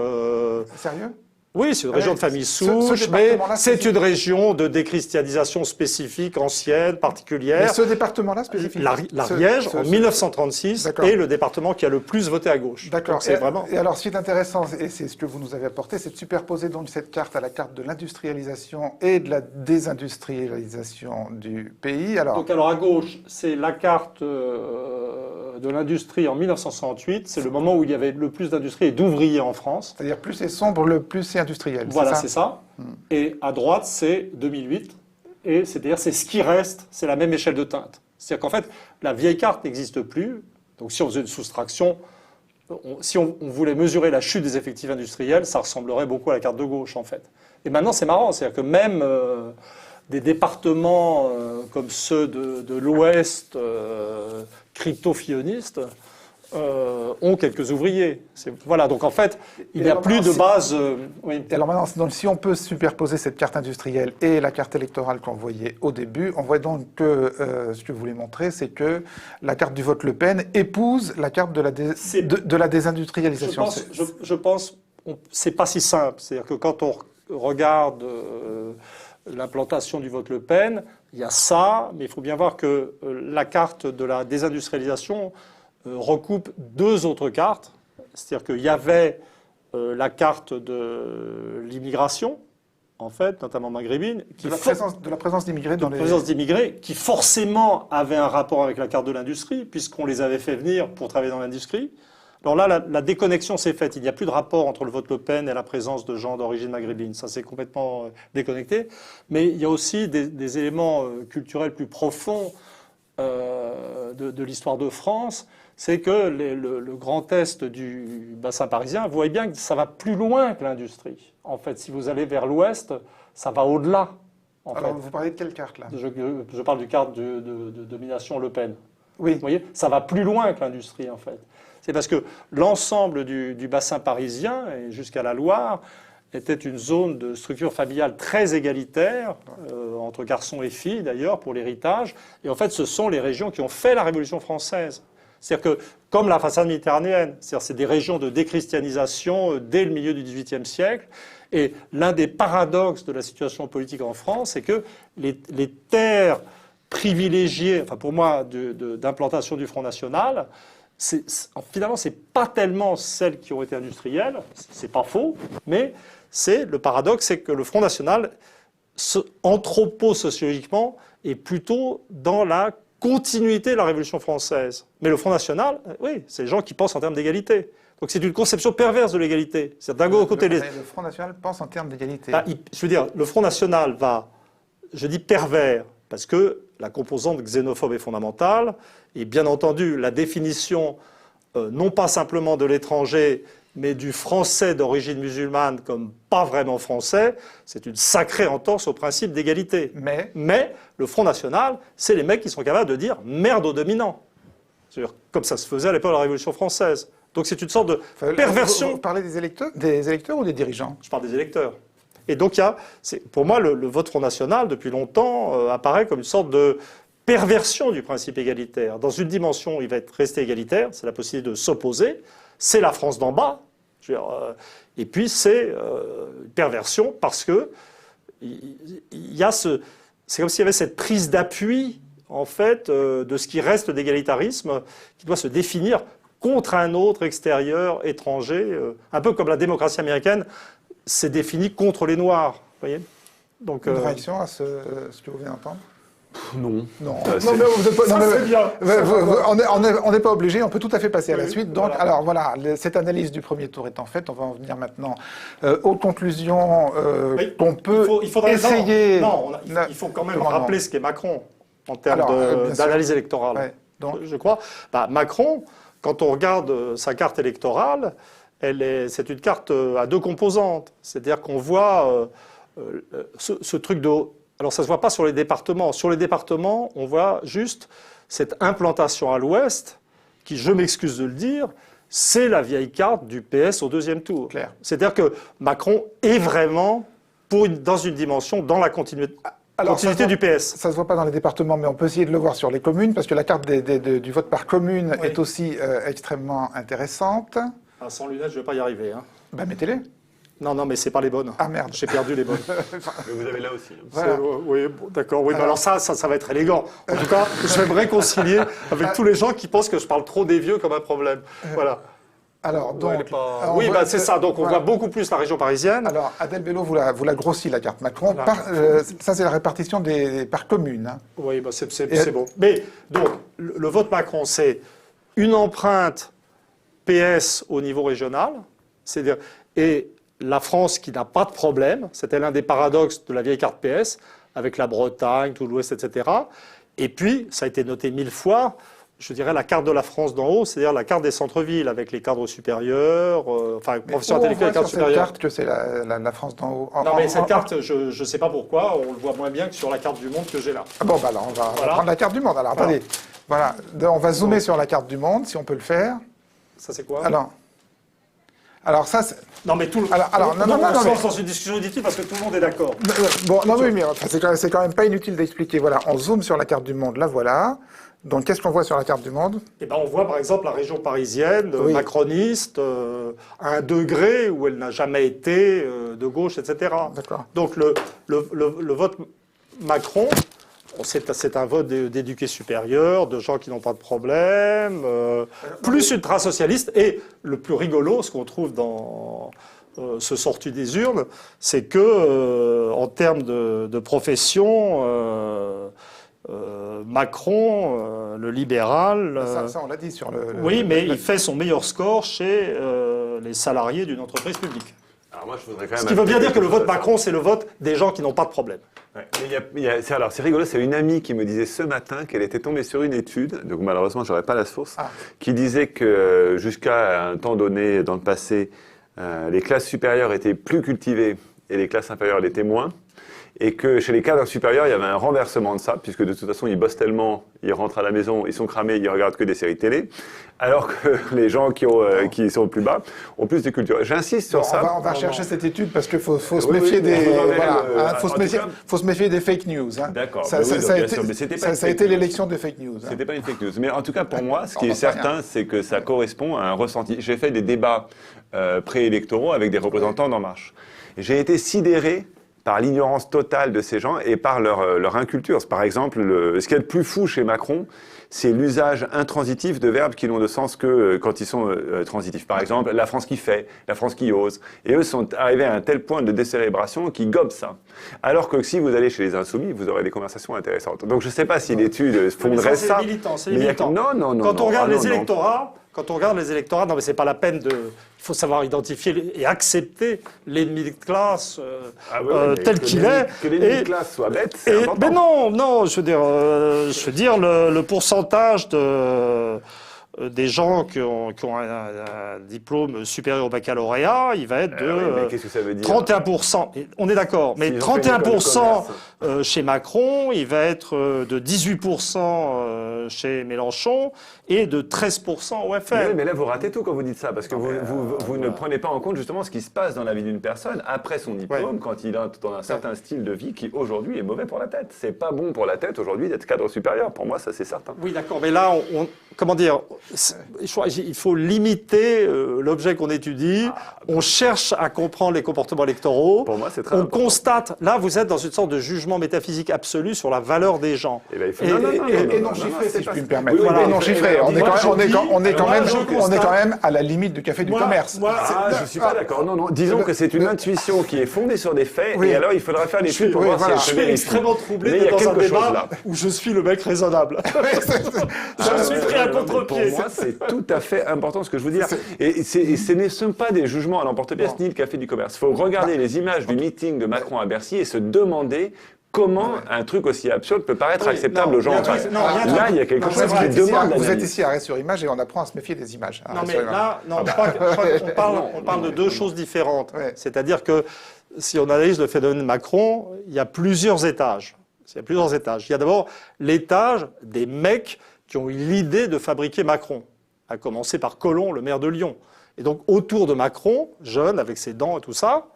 Speaker 1: Sérieux?
Speaker 5: Oui, c'est une région de famille souche, mais c'est une région de déchristianisation spécifique, ancienne, particulière.
Speaker 1: Mais ce département-là spécifique.
Speaker 5: L'Ariège, en 1936, est le département qui a le plus voté à gauche.
Speaker 1: D'accord. Et alors, ce qui est intéressant, et c'est ce que vous nous avez apporté, c'est de superposer donc cette carte à la carte de l'industrialisation et de la désindustrialisation du pays.
Speaker 5: Donc à gauche, c'est la carte de l'industrie en 1968. C'est le moment où il y avait le plus d'industrie et d'ouvriers en France.
Speaker 1: C'est-à-dire plus c'est sombre, le plus c'est industriel.
Speaker 5: Voilà, c'est ça. Et à droite, c'est 2008. Et c'est-à-dire, c'est ce qui reste, c'est la même échelle de teinte. C'est-à-dire qu'en fait, la vieille carte n'existe plus. Donc si on faisait une soustraction, si on voulait mesurer la chute des effectifs industriels, ça ressemblerait beaucoup à la carte de gauche, en fait. Et maintenant, c'est marrant. C'est-à-dire que même des départements comme ceux de l'Ouest, crypto-fillonistes, ont quelques ouvriers. Voilà, donc en fait, il n'y a plus de base...
Speaker 1: Et alors maintenant, donc, si on peut superposer cette carte industrielle et la carte électorale qu'on voyait au début, on voit donc que ce que vous voulez montrer, c'est que la carte du vote Le Pen épouse la carte de la désindustrialisation.
Speaker 5: Je pense c'est pas si simple. C'est-à-dire que quand on regarde l'implantation du vote Le Pen, il y a ça, mais il faut bien voir que la carte de la désindustrialisation recoupe 2 autres cartes. C'est-à-dire qu'il y avait la carte de l'immigration, en fait, notamment maghrébine,
Speaker 1: de la présence d'immigrés dans les...
Speaker 5: présence d'immigrés qui forcément avaient un rapport avec la carte de l'industrie, puisqu'on les avait fait venir pour travailler dans l'industrie. Alors là, la déconnexion s'est faite. Il n'y a plus de rapport entre le vote Le Pen et la présence de gens d'origine maghrébine. Ça s'est complètement déconnecté. Mais il y a aussi des éléments culturels plus profonds de l'histoire de France. C'est que le Grand Est du bassin parisien, vous voyez bien que ça va plus loin que l'industrie. En fait, si vous allez vers l'ouest, ça va au-delà.
Speaker 1: Alors, vous parlez de quelle carte, là?
Speaker 5: Je parle du carte de domination Le Pen.
Speaker 1: Oui.
Speaker 5: Vous voyez, ça va plus loin que l'industrie, en fait. C'est parce que l'ensemble du bassin parisien, et jusqu'à la Loire, était une zone de structure familiale très égalitaire, entre garçons et filles, d'ailleurs, pour l'héritage. Et en fait, ce sont les régions qui ont fait la Révolution française. C'est-à-dire que, comme la façade méditerranéenne, c'est des régions de déchristianisation dès le milieu du XVIIIe siècle. Et l'un des paradoxes de la situation politique en France, c'est que les terres privilégiées, enfin pour moi, d'implantation du Front National, finalement, c'est pas tellement celles qui ont été industrielles, c'est pas faux, mais le paradoxe, c'est que le Front National, anthropo-sociologiquement, est plutôt dans la continuité de la Révolution française. Mais le Front National, oui, c'est les gens qui pensent en termes d'égalité. Donc c'est une conception perverse de l'égalité. C'est-à-dire d'un côté...
Speaker 1: Le Front National pense en termes d'égalité.
Speaker 5: Je veux dire, le Front National va, je dis pervers, parce que la composante xénophobe est fondamentale, et bien entendu, la définition, non pas simplement de l'étranger, mais du français d'origine musulmane comme pas vraiment français, c'est une sacrée entorse au principe d'égalité. Mais le Front National, c'est les mecs qui sont capables de dire merde aux dominants. C'est-à-dire, comme ça se faisait à l'époque de la Révolution française. Donc c'est une sorte de perversion.
Speaker 1: Vous parlez des électeurs ou des dirigeants?
Speaker 5: Je parle des électeurs. Et donc, pour moi, le vote Front National, depuis longtemps, apparaît comme une sorte de perversion du principe égalitaire. Dans une dimension, il va resté égalitaire, c'est la possibilité de s'opposer, c'est la France d'en bas. Et puis, c'est une perversion parce que c'est comme s'il y avait cette prise d'appui, en fait, de ce qui reste d'égalitarisme, qui doit se définir contre un autre extérieur, étranger, un peu comme la démocratie américaine s'est définie contre les Noirs. Vous voyez? Donc,
Speaker 1: une réaction à ce que vous venez d'entendre?
Speaker 4: Non.
Speaker 1: Non, mais vous êtes pas,
Speaker 5: c'est bien.
Speaker 1: On n'est pas obligé, on peut tout à fait passer à la suite. Donc,
Speaker 5: voilà.
Speaker 1: alors voilà, cette analyse du premier tour étant faite, on va en venir maintenant aux conclusions qu'on peut essayer.
Speaker 5: Il faut quand même rappeler ce qu'est Macron en termes d'analyse électorale.
Speaker 1: Ouais, donc.
Speaker 5: Je crois. Macron, quand on regarde sa carte électorale, c'est une carte à deux composantes. C'est-à-dire qu'on voit ce truc de... Alors ça ne se voit pas sur les départements. Sur les départements, on voit juste cette implantation à l'ouest, qui, je m'excuse de le dire, c'est la vieille carte du PS au deuxième tour. C'est-à-dire que Macron est vraiment dans une dimension, dans la continuité du PS.
Speaker 1: Ça ne se voit pas dans les départements, mais on peut essayer de le voir sur les communes, parce que la carte du vote par commune est aussi extrêmement intéressante.
Speaker 5: Ah, sans lunettes, je ne vais pas y arriver. Hein.
Speaker 1: Ben, mettez-les.
Speaker 5: Non, mais c'est pas les bonnes.
Speaker 1: Ah merde.
Speaker 5: J'ai perdu les bonnes.
Speaker 4: Mais vous avez là aussi.
Speaker 1: Voilà.
Speaker 5: Oui, bon, d'accord. Oui, alors ça va être élégant. En tout cas, je vais me réconcilier avec tous les gens qui pensent que je parle trop des vieux comme un problème. Voilà.
Speaker 1: Alors, donc...
Speaker 5: Oui, c'est ça. Donc, on voit beaucoup plus la région parisienne.
Speaker 1: Alors, Adèle Bello vous la grossit, la carte Macron. Ça, c'est la répartition par commune. Hein.
Speaker 5: Oui, c'est bon. Mais, donc, le vote Macron, c'est une empreinte PS au niveau régional. C'est-à-dire... Et la France qui n'a pas de problème, c'était l'un des paradoxes de la vieille carte PS, avec la Bretagne, tout l'Ouest, etc. Et puis, ça a été noté 1000 fois, je dirais la carte de la France d'en haut, c'est-à-dire la carte des centres-villes, avec les cadres supérieurs, professeurs intellectuels et cadres supérieurs.
Speaker 1: C'est carte que c'est la France d'en haut.
Speaker 5: Non, mais cette carte, je ne sais pas pourquoi, on le voit moins bien que sur la carte du monde que j'ai là.
Speaker 1: Ah bon, alors on va prendre la carte du monde. Alors, attendez. Voilà. On va zoomer sur la carte du monde, si on peut le faire.
Speaker 5: Ça, c'est quoi?
Speaker 1: Alors ça,
Speaker 5: non mais tout le monde dans une discussion inutile parce que tout le monde est d'accord.
Speaker 1: Bon, non mais c'est quand même pas inutile d'expliquer. Voilà, on zoome sur la carte du monde. Là, voilà. Donc, qu'est-ce qu'on voit sur la carte du monde?
Speaker 5: Eh ben, on voit par exemple la région parisienne, macroniste, à un degré où elle n'a jamais été de gauche, etc.
Speaker 1: D'accord.
Speaker 5: Donc le vote Macron. C'est un vote d'éduqués supérieurs, de gens qui n'ont pas de problème, plus ultra-socialiste. Et le plus rigolo, ce qu'on trouve dans ce sorti des urnes, c'est que, en termes de profession, Macron, le libéral...
Speaker 1: Ça, on l'a dit sur le...
Speaker 5: oui, mais il fait son meilleur score chez les salariés d'une entreprise publique.
Speaker 4: Alors moi, je voudrais quand même...
Speaker 5: Ce qui veut bien dire que le vote Macron, c'est le vote des gens qui n'ont pas de problème.
Speaker 4: Ouais. Alors c'est rigolo, c'est une amie qui me disait ce matin qu'elle était tombée sur une étude, donc malheureusement j'aurais pas la source, qui disait que jusqu'à un temps donné dans le passé, les classes supérieures étaient plus cultivées et les classes inférieures l'étaient moins. Et que chez les cadres supérieurs, il y avait un renversement de ça, puisque de toute façon, ils bossent tellement, ils rentrent à la maison, ils sont cramés, ils regardent que des séries télé, alors que les gens qui sont plus bas ont plus de culture. J'insiste sur ça.
Speaker 1: On va chercher cette étude parce qu'il faut se méfier des... faut se méfier des fake news. Hein.
Speaker 4: D'accord.
Speaker 1: Ça a été l'élection des fake news.
Speaker 4: C'était pas une fake news. Mais en tout cas, pour moi, ce qui est certain, c'est que ça correspond à un ressenti. J'ai fait des débats préélectoraux avec des représentants d'En Marche. J'ai été sidéré par l'ignorance totale de ces gens et par leur inculture. Par exemple, ce qu'il y a de plus fou chez Macron, c'est l'usage intransitif de verbes qui n'ont de sens que quand ils sont transitifs. Par exemple, la France qui fait, la France qui ose. Et eux sont arrivés à un tel point de décérébration qu'ils gobent ça. Alors que si vous allez chez les Insoumis, vous aurez des conversations intéressantes. Donc je ne sais pas si l'étude fonderait ça.
Speaker 5: C'est militant.
Speaker 4: Non.
Speaker 5: Quand on regarde les électorats, non mais c'est pas la peine de... Il faut savoir identifier et accepter l'ennemi de classe tel qu'il est.
Speaker 4: Que l'ennemi de classe soit bête, c'est important.
Speaker 5: Mais non, je veux dire le pourcentage des gens qui ont un diplôme supérieur au baccalauréat, il va être de
Speaker 4: qu'est-ce que ça veut dire
Speaker 5: 31%. On est d'accord, mais 31% chez Macron, il va être de 18% chez Mélenchon et de 13% au FN.
Speaker 4: Oui, mais là, vous ratez tout quand vous dites ça, parce que vous ne prenez pas en compte justement ce qui se passe dans la vie d'une personne après son diplôme, quand il est dans un certain style de vie qui aujourd'hui est mauvais pour la tête. C'est pas bon pour la tête aujourd'hui d'être cadre supérieur. Pour moi, ça c'est certain.
Speaker 5: Oui, d'accord, mais là, comment dire, il faut limiter l'objet qu'on étudie. On cherche à comprendre les comportements électoraux.
Speaker 4: Pour moi, c'est très
Speaker 5: important.
Speaker 4: important.
Speaker 5: On constate. Là, vous êtes dans une sorte de jugement métaphysique absolu sur la valeur des gens.
Speaker 4: Et ben, il faut...
Speaker 1: Et non chiffré, si je puis me permettre. Oui, non chiffré. On est quand même à la limite du café du commerce.
Speaker 4: Je suis pas d'accord. Non. Disons que c'est une intuition qui est fondée sur des faits. Et alors, il faudra faire des trucs pour voir si elle se
Speaker 5: Je suis
Speaker 4: vérifie.
Speaker 5: extrêmement troublé
Speaker 4: Mais il y a
Speaker 5: dans un
Speaker 4: quelque chose
Speaker 5: débat
Speaker 4: là.
Speaker 5: où je suis le mec raisonnable. Je suis pris à contre-pied.
Speaker 4: Pour moi, c'est tout à fait important ce que je veux dire. Et ce ne sont pas des jugements à l'emporte-pièce ni le café du commerce. Il faut regarder les images du meeting de Macron à Bercy et se demander comment un truc aussi absurde peut paraître acceptable aux gens en face. Là, il y a quelque chose qui demande
Speaker 1: Vous êtes ici à Arrêt sur Image et on apprend à se méfier des images.
Speaker 5: Non, mais là, je crois qu'on parle de deux choses différentes. C'est-à-dire que si on analyse le phénomène Macron, il y a plusieurs étages. Il y a d'abord l'étage des mecs qui ont eu l'idée de fabriquer Macron, à commencer par Collomb, le maire de Lyon. Et donc, autour de Macron, jeune, avec ses dents et tout ça,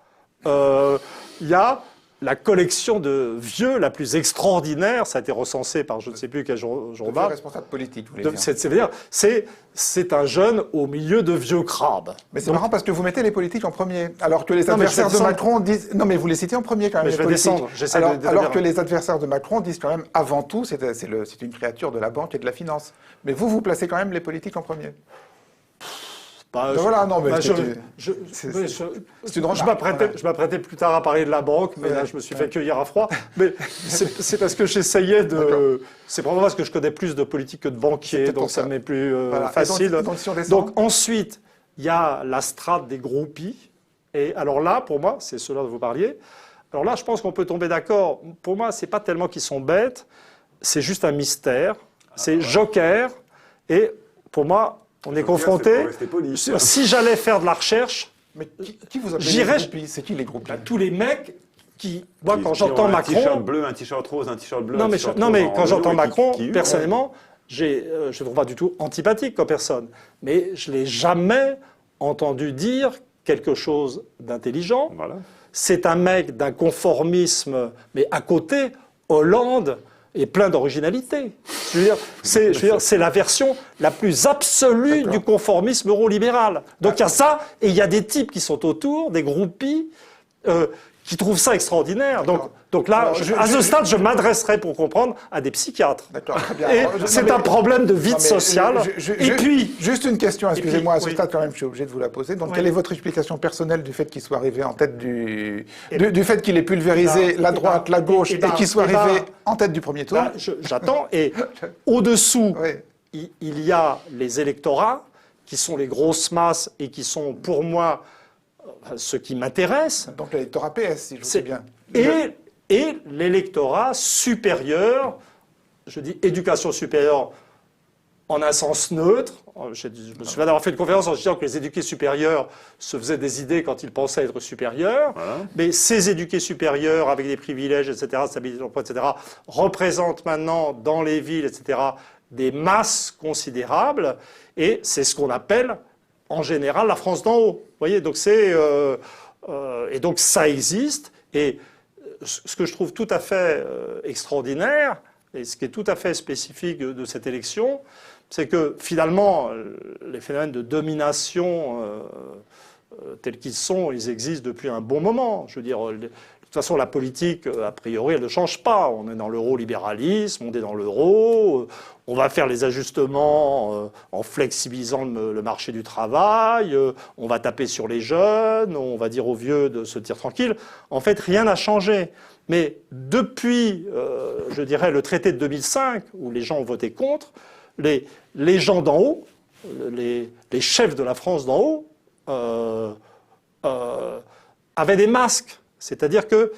Speaker 5: il y a la collection de vieux la plus extraordinaire. Ça a été recensé par je ne sais plus quel journal.
Speaker 1: Responsable politique, vous voulez dire.
Speaker 5: C'est-à-dire, c'est un jeune au milieu de vieux crabes.
Speaker 1: Mais c'est marrant parce que vous mettez les politiques en premier, alors que les adversaires de Macron disent... Non, mais vous les citez en premier quand même,
Speaker 5: mais je vais descendre, j'essaie de
Speaker 1: alors que les adversaires de Macron disent quand même, avant tout, c'est une créature de la banque et de la finance. Mais vous placez quand même les politiques en premier. Voilà, non, mais
Speaker 5: je m'apprêtais plus tard à parler de la banque, mais là, je me suis fait cueillir à froid. Mais c'est parce que j'essayais de... C'est probablement parce que je connais plus de politiques que de banquiers, donc ça m'est plus facile. Donc ensuite, il y a la strate des groupies. Et alors là, pour moi, c'est cela dont vous parliez. Alors là, je pense qu'on peut tomber d'accord. Pour moi, c'est pas tellement qu'ils sont bêtes, c'est juste un mystère. C'est joker. Et pour moi... On est confronté. Si j'allais faire de la recherche,
Speaker 1: mais qui vous appelle les groupies ? C'est qui les groupies ?
Speaker 5: Tous les mecs qui, moi, quand j'entends Macron,
Speaker 4: un t-shirt bleu, un t-shirt rose, un t-shirt bleu.
Speaker 5: Non, mais quand j'entends Macron, personnellement, je ne trouve pas du tout antipathique comme personne. Mais je l'ai jamais entendu dire quelque chose d'intelligent.
Speaker 4: Voilà.
Speaker 5: C'est un mec d'un conformisme, mais à côté, Hollande. Et plein d'originalité. Je veux dire, c'est la version la plus absolue du conformisme eurolibéral. Donc il y a ça, et il y a des types qui sont autour, des groupies, qui trouvent ça extraordinaire. Donc là,
Speaker 1: Alors,
Speaker 5: à ce stade, je m'adresserai pour comprendre à des psychiatres.
Speaker 1: D'accord, très bien.
Speaker 5: Et
Speaker 1: Alors,
Speaker 5: c'est un problème de vide social. Et puis,
Speaker 1: juste une question, excusez-moi, à ce
Speaker 5: oui.
Speaker 1: stade quand même, je suis obligé de vous la poser. Donc,
Speaker 5: Oui.
Speaker 1: quelle est votre explication personnelle du fait qu'il soit arrivé en tête du fait qu'il ait pulvérisé la droite, la gauche, et qu'il soit arrivé en tête du premier tour?
Speaker 5: Là, j'attends. Et au-dessous,
Speaker 1: Oui.
Speaker 5: il y a les électorats qui sont les grosses masses et qui sont, pour moi, ce qui m'intéresse.
Speaker 1: Donc l'électorat PS, si je sais bien.
Speaker 5: Et l'électorat supérieur, je dis éducation supérieure en un sens neutre. Je me souviens d'avoir fait une conférence en disant que les éduqués supérieurs se faisaient des idées quand ils pensaient être supérieurs. Voilà. Mais ces éduqués supérieurs, avec des privilèges, etc., stabilité de l'emploi, etc., représentent maintenant dans les villes, etc., des masses considérables. Et c'est ce qu'on appelle, en général, la France d'en haut. Vous voyez, donc et donc ça existe. Et ce que je trouve tout à fait extraordinaire, et ce qui est tout à fait spécifique de cette élection, c'est que finalement, les phénomènes de domination tels qu'ils sont, ils existent depuis un bon moment. Je veux dire, de toute façon, la politique, a priori, elle ne change pas. On est dans l'eurolibéralisme, on est dans l'euro, on va faire les ajustements en flexibilisant le marché du travail, on va taper sur les jeunes, on va dire aux vieux de se tenir tranquille. En fait, rien n'a changé. Mais depuis, je dirais, le traité de 2005, où les gens ont voté contre, les gens d'en haut, les chefs de la France d'en haut, avaient des masques. C'est-à-dire que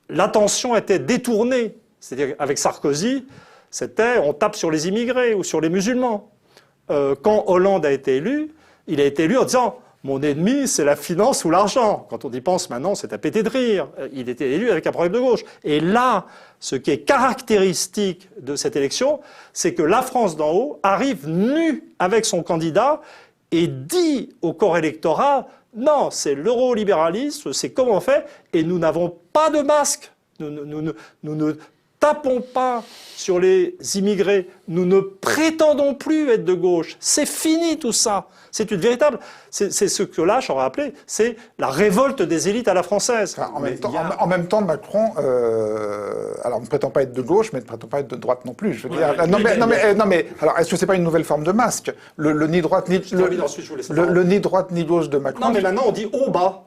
Speaker 5: l'attention était détournée. C'est-à-dire qu'avec Sarkozy, c'était on tape sur les immigrés ou sur les musulmans. Quand Hollande a été élu, il a été élu en disant « Mon ennemi, c'est la finance ou l'argent ». Quand on y pense maintenant, c'est à péter de rire. Il était élu avec un problème de gauche. Et là, ce qui est caractéristique de cette élection, c'est que la France d'en haut arrive nue avec son candidat et dit au corps électoral « Non, c'est l'eurolibéralisme, c'est comme on fait, et nous n'avons pas de masque. Nous ne tapons pas sur les immigrés. Nous ne prétendons plus être de gauche. C'est fini tout ça. C'est une véritable... C'est ce que là, j'aurais appelé, c'est la révolte des élites à la française.
Speaker 1: Enfin, en même temps, Macron, alors ne prétend pas être de gauche, mais ne prétend pas être de droite non plus. Je veux dire, non mais, alors est-ce que c'est pas une nouvelle forme de masque, le ni droite ni le ni droite ni gauche de Macron?
Speaker 5: Non, mais maintenant on dit haut bas.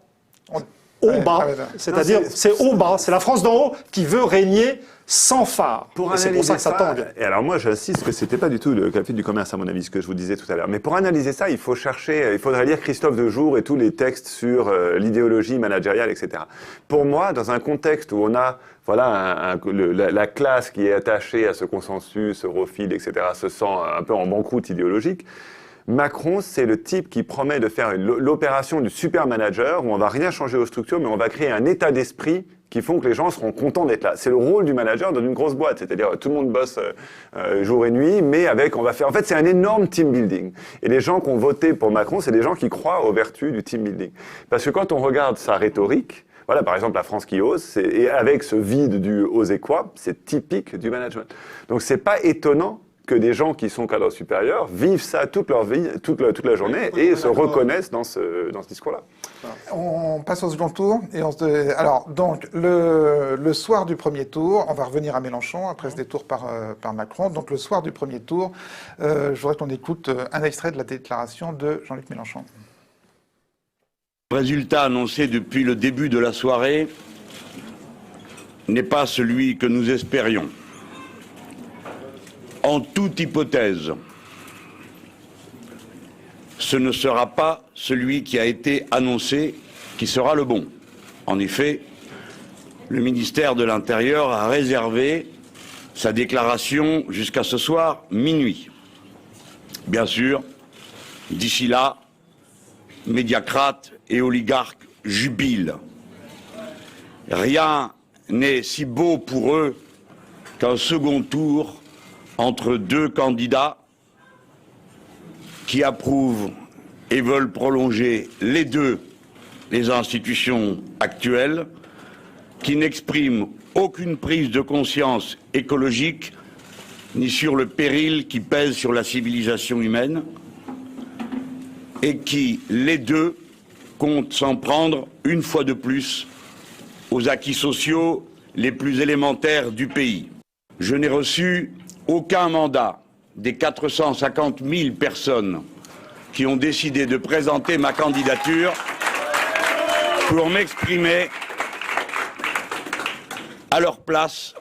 Speaker 5: Haut bas, c'est-à-dire c'est haut bas, c'est la France d'en haut qui veut régner sans phare. C'est pour ça que ça tangue.
Speaker 4: Et alors moi j'insiste que c'était pas du tout le café du commerce à mon avis, ce que je vous disais tout à l'heure. Mais pour analyser ça, il faudrait lire Christophe Dejour et tous les textes sur l'idéologie managériale, etc. Pour moi, dans un contexte où on a la classe qui est attachée à ce consensus europhile, etc., se sent un peu en banqueroute idéologique. Macron, c'est le type qui promet de faire l'opération du super manager où on va rien changer aux structures, mais on va créer un état d'esprit qui font que les gens seront contents d'être là. C'est le rôle du manager dans une grosse boîte, c'est-à-dire tout le monde bosse jour et nuit, mais en fait, c'est un énorme team building. Et les gens qui ont voté pour Macron, c'est des gens qui croient aux vertus du team building. Parce que quand on regarde sa rhétorique, voilà, par exemple, la France qui ose, et avec ce vide du oser quoi, c'est typique du management. Donc c'est pas étonnant que des gens qui sont cadres supérieurs vivent ça toute leur vie, toute la journée, et se reconnaissent dans ce discours-là.
Speaker 1: On passe au second tour. Alors, donc, le soir du premier tour, on va revenir à Mélenchon, après ce détour par Macron. Donc, le soir du premier tour, je voudrais qu'on écoute un extrait de la déclaration de Jean-Luc Mélenchon.
Speaker 6: Le résultat annoncé depuis le début de la soirée n'est pas celui que nous espérions. En toute hypothèse, ce ne sera pas celui qui a été annoncé qui sera le bon. En effet, le ministère de l'Intérieur a réservé sa déclaration jusqu'à ce soir minuit. Bien sûr, d'ici là, médiacrates et oligarques jubilent. Rien n'est si beau pour eux qu'un second tour entre deux candidats qui approuvent et veulent prolonger les deux les institutions actuelles, qui n'expriment aucune prise de conscience écologique ni sur le péril qui pèse sur la civilisation humaine, et qui, les deux, comptent s'en prendre une fois de plus aux acquis sociaux les plus élémentaires du pays. Je n'ai reçu aucun mandat des 450 000 personnes qui ont décidé de présenter ma candidature pour m'exprimer à leur place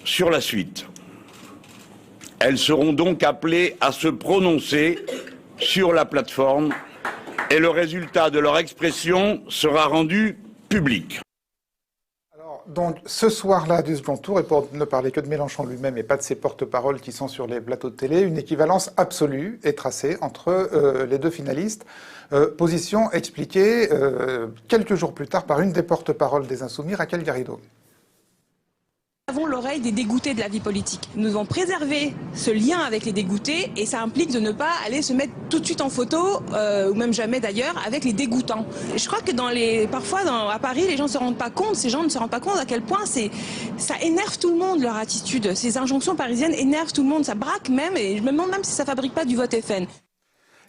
Speaker 6: sur la suite. Elles seront donc appelées à se prononcer sur la plateforme et le résultat de leur expression sera rendu public.
Speaker 1: Alors, donc, ce soir-là du second tour, et pour ne parler que de Mélenchon lui-même et pas de ses porte-paroles qui sont sur les plateaux de télé, une équivalence absolue est tracée entre les deux finalistes. Position expliquée quelques jours plus tard par une des porte-paroles des Insoumis, Raquel Garrido.
Speaker 7: Nous avons l'oreille des dégoûtés de la vie politique. Nous devons préserver ce lien avec les dégoûtés et ça implique de ne pas aller se mettre tout de suite en photo, ou même jamais d'ailleurs, avec les dégoûtants. Et je crois que parfois à Paris, les gens ne se rendent pas compte, ces gens ne se rendent pas compte à quel point ça énerve tout le monde leur attitude. Ces injonctions parisiennes énervent tout le monde, ça braque même, et je me demande même si ça fabrique pas du vote FN.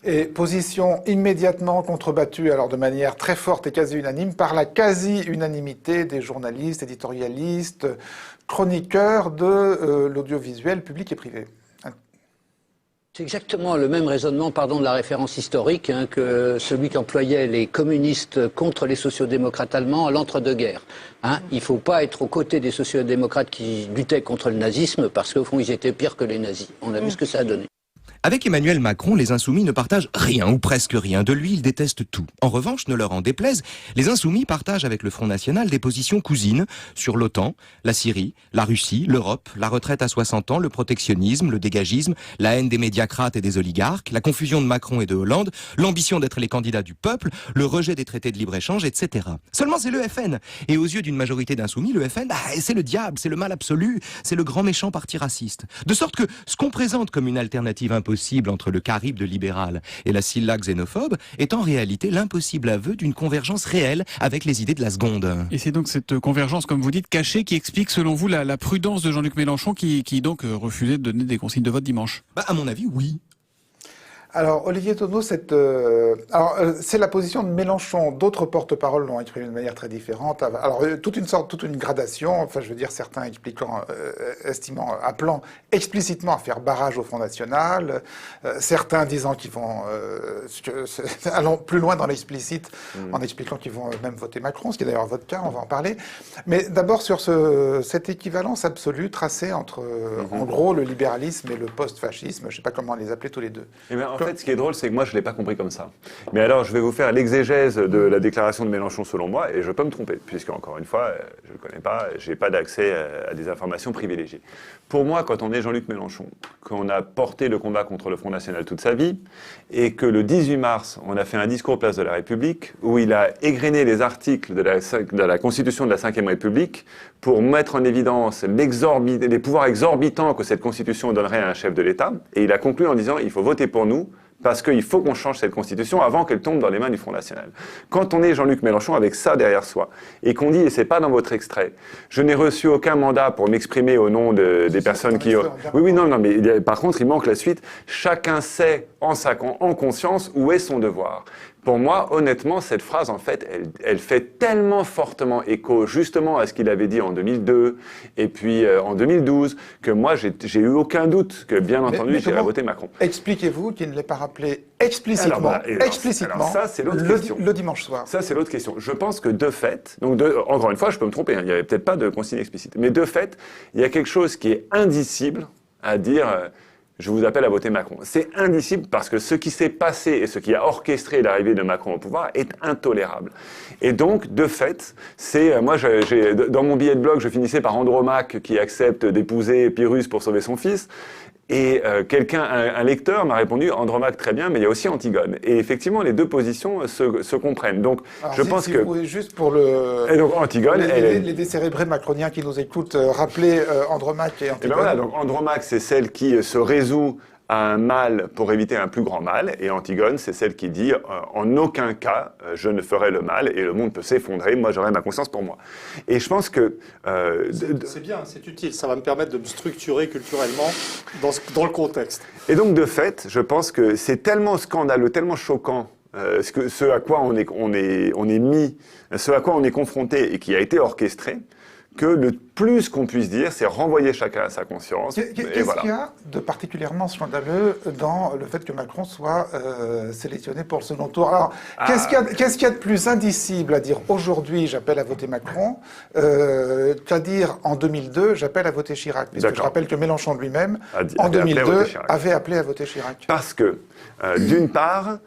Speaker 1: Et position immédiatement contrebattue, alors de manière très forte et quasi unanime, par la quasi-unanimité des journalistes, éditorialistes, chroniqueurs de l'audiovisuel public et privé.
Speaker 8: C'est exactement le même raisonnement, pardon de la référence historique, que celui qu'employaient les communistes contre les sociodémocrates allemands à l'entre-deux-guerres. Il ne faut pas être aux côtés des sociodémocrates qui luttaient contre le nazisme, parce qu'au fond, ils étaient pires que les nazis. On a vu ce que ça a donné.
Speaker 9: Avec Emmanuel Macron, les Insoumis ne partagent rien ou presque rien. De lui, ils détestent tout. En revanche, ne leur en déplaise, les Insoumis partagent avec le Front National des positions cousines sur l'OTAN, la Syrie, la Russie, l'Europe, la retraite à 60 ans, le protectionnisme, le dégagisme, la haine des médiacrates et des oligarques, la confusion de Macron et de Hollande, l'ambition d'être les candidats du peuple, le rejet des traités de libre-échange, etc. Seulement, c'est le FN. Et aux yeux d'une majorité d'Insoumis, le FN, c'est le diable, c'est le mal absolu, c'est le grand méchant parti raciste. De sorte que ce qu'on présente comme une alternative impossible entre le caribe libéral et la Scylla xénophobe est en réalité l'impossible aveu d'une convergence réelle avec les idées de la seconde.
Speaker 10: Et c'est donc cette convergence, comme vous dites, cachée, qui explique selon vous la prudence de Jean-Luc Mélenchon qui donc refusait de donner des consignes de vote dimanche?
Speaker 9: À mon avis, oui.
Speaker 1: Alors, Olivier Tonneau, c'est la position de Mélenchon. D'autres porte-paroles l'ont exprimé de manière très différente. Alors, toute une gradation. Enfin, je veux dire, certains appelant explicitement à faire barrage au Front National. Certains disant qu'ils vont, allant plus loin dans l'explicite, en expliquant qu'ils vont même voter Macron, ce qui est d'ailleurs votre cas, on va en parler. Mais d'abord sur cette équivalence absolue tracée entre, en gros, le libéralisme et le post-fascisme. Je ne sais pas comment les appeler tous les deux.
Speaker 4: Eh bien, en fait, ce qui est drôle, c'est que moi, je ne l'ai pas compris comme ça. Mais alors, je vais vous faire l'exégèse de la déclaration de Mélenchon, selon moi, et je peux me tromper, puisque, encore une fois, je ne le connais pas, je n'ai pas d'accès à des informations privilégiées. Pour moi, quand on est Jean-Luc Mélenchon, qu'on a porté le combat contre le Front National toute sa vie, et que le 18 mars, on a fait un discours place de la République, où il a égrené les articles de la Constitution de la Ve République pour mettre en évidence les pouvoirs exorbitants que cette Constitution donnerait à un chef de l'État, et il a conclu en disant « il faut voter pour nous », parce qu'il faut qu'on change cette Constitution avant qu'elle tombe dans les mains du Front National. Quand on est Jean-Luc Mélenchon avec ça derrière soi, et qu'on dit, et c'est pas dans votre extrait, je n'ai reçu aucun mandat pour m'exprimer au nom des personnes qui... Oui, non, mais par contre, il manque la suite. Chacun sait en conscience où est son devoir. Pour moi, honnêtement, cette phrase, en fait, elle fait tellement fortement écho justement à ce qu'il avait dit en 2002 et puis en 2012 que moi, j'ai eu aucun doute que, bien entendu, j'irais voter Macron.
Speaker 1: Expliquez-vous qu'il ne l'ait pas rappelé explicitement,
Speaker 4: alors ça, c'est l'autre question.
Speaker 1: Le dimanche soir.
Speaker 4: Ça, c'est l'autre question. Je pense que de fait, encore une fois, je peux me tromper, il n'y avait peut-être pas de consigne explicite, mais de fait, il y a quelque chose qui est indicible à dire... je vous appelle à voter Macron. C'est indicible parce que ce qui s'est passé et ce qui a orchestré l'arrivée de Macron au pouvoir est intolérable. Et donc, de fait, moi, dans mon billet de blog, je finissais par Andromaque qui accepte d'épouser Pyrrhus pour sauver son fils. Et un lecteur m'a répondu Andromaque très bien, mais il y a aussi Antigone. Et effectivement, les deux positions se comprennent. Donc, alors, je pense que
Speaker 1: vous pouvez juste pour le
Speaker 4: et donc Antigone,
Speaker 1: les décérébrés macroniens qui nous écoutent, rappeler Andromaque et Antigone.
Speaker 4: Et ben voilà, donc Andromaque, c'est celle qui se résout à un mal pour éviter un plus grand mal, et Antigone, c'est celle qui dit en aucun cas je ne ferai le mal et le monde peut s'effondrer, moi j'aurai ma conscience pour moi. Et je pense que
Speaker 5: c'est bien, c'est utile, ça va me permettre de me structurer culturellement dans le contexte.
Speaker 4: Et donc de fait, je pense que c'est tellement scandaleux, tellement choquant ce à quoi on est mis, ce à quoi on est confronté et qui a été orchestré, que le plus qu'on puisse dire, c'est renvoyer chacun à sa conscience.
Speaker 1: Qu'est-ce qu'il y a de particulièrement scandaleux dans le fait que Macron soit sélectionné pour le second tour? Alors, qu'est-ce qu'il y a de plus indicible à dire aujourd'hui, j'appelle à voter Macron, qu'à dire en 2002, j'appelle à voter Chirac? Puisque je rappelle que Mélenchon lui-même, en 2002, avait appelé à voter Chirac.
Speaker 4: Parce que, d'une part,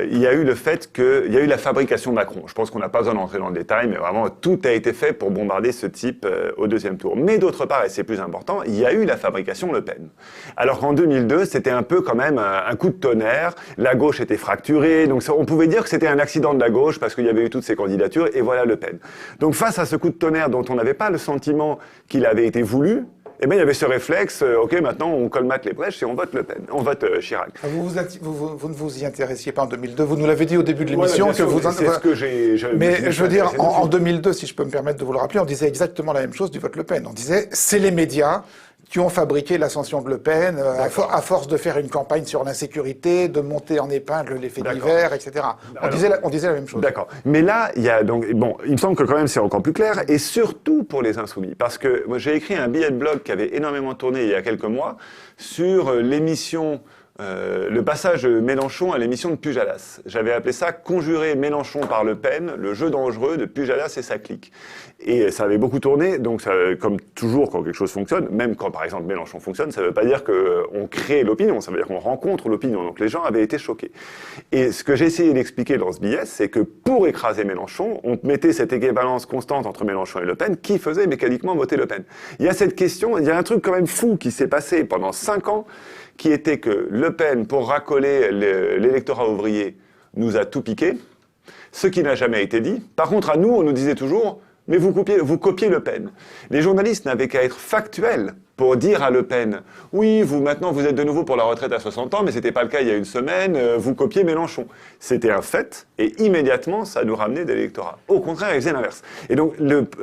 Speaker 4: il y a eu le fait qu'il y a eu la fabrication Macron. Je pense qu'on n'a pas besoin d'entrer dans le détail, mais vraiment, tout a été fait pour bombarder ce type au deuxième tour. Mais d'autre part, et c'est plus important, il y a eu la fabrication Le Pen. Alors qu'en 2002, c'était un peu quand même un coup de tonnerre. La gauche était fracturée, donc on pouvait dire que c'était un accident de la gauche parce qu'il y avait eu toutes ces candidatures, et voilà Le Pen. Donc face à ce coup de tonnerre dont on n'avait pas le sentiment qu'il avait été voulu, eh bien, il y avait ce réflexe, ok, maintenant on colmate les brèches et on vote Le Pen, on vote Chirac.
Speaker 1: Vous ne vous y intéressiez pas en 2002, vous nous l'avez dit au début de l'émission.
Speaker 4: C'est ce que j'ai...
Speaker 1: Mais je veux dire, en 2002, si je peux me permettre de vous le rappeler, on disait exactement la même chose du vote Le Pen. On disait, c'est les médias qui ont fabriqué l'ascension de Le Pen, à force de faire une campagne sur l'insécurité, de monter en épingle les faits divers, etc. On disait la même chose.
Speaker 4: D'accord. Mais là, il y a donc, bon, il me semble que quand même c'est encore plus clair, et surtout pour les Insoumis, parce que moi j'ai écrit un billet de blog qui avait énormément tourné il y a quelques mois sur l'émission, le passage de Mélenchon à l'émission de Pujadas. J'avais appelé ça « Conjurer Mélenchon par Le Pen, le jeu dangereux de Pujadas et sa clique ». Et ça avait beaucoup tourné, donc ça, comme toujours quand quelque chose fonctionne, même quand par exemple Mélenchon fonctionne, ça ne veut pas dire qu'on crée l'opinion, ça veut dire qu'on rencontre l'opinion. Donc les gens avaient été choqués. Et ce que j'ai essayé d'expliquer dans ce billet, c'est que pour écraser Mélenchon, on mettait cette équivalence constante entre Mélenchon et Le Pen, qui faisait mécaniquement voter Le Pen. Il y a cette question, il y a un truc quand même fou qui s'est passé pendant 5 ans, qui était que Le Pen, pour racoler l'électorat ouvrier, nous a tout piqué, ce qui n'a jamais été dit. Par contre, à nous, on nous disait toujours, mais vous copiez Le Pen. Les journalistes n'avaient qu'à être factuels pour dire à Le Pen, oui, maintenant vous êtes de nouveau pour la retraite à 60 ans, mais c'était pas le cas il y a une semaine, vous copiez Mélenchon. C'était un fait, et immédiatement, ça nous ramenait de l'électorat. Au contraire, ils faisaient l'inverse. Et donc,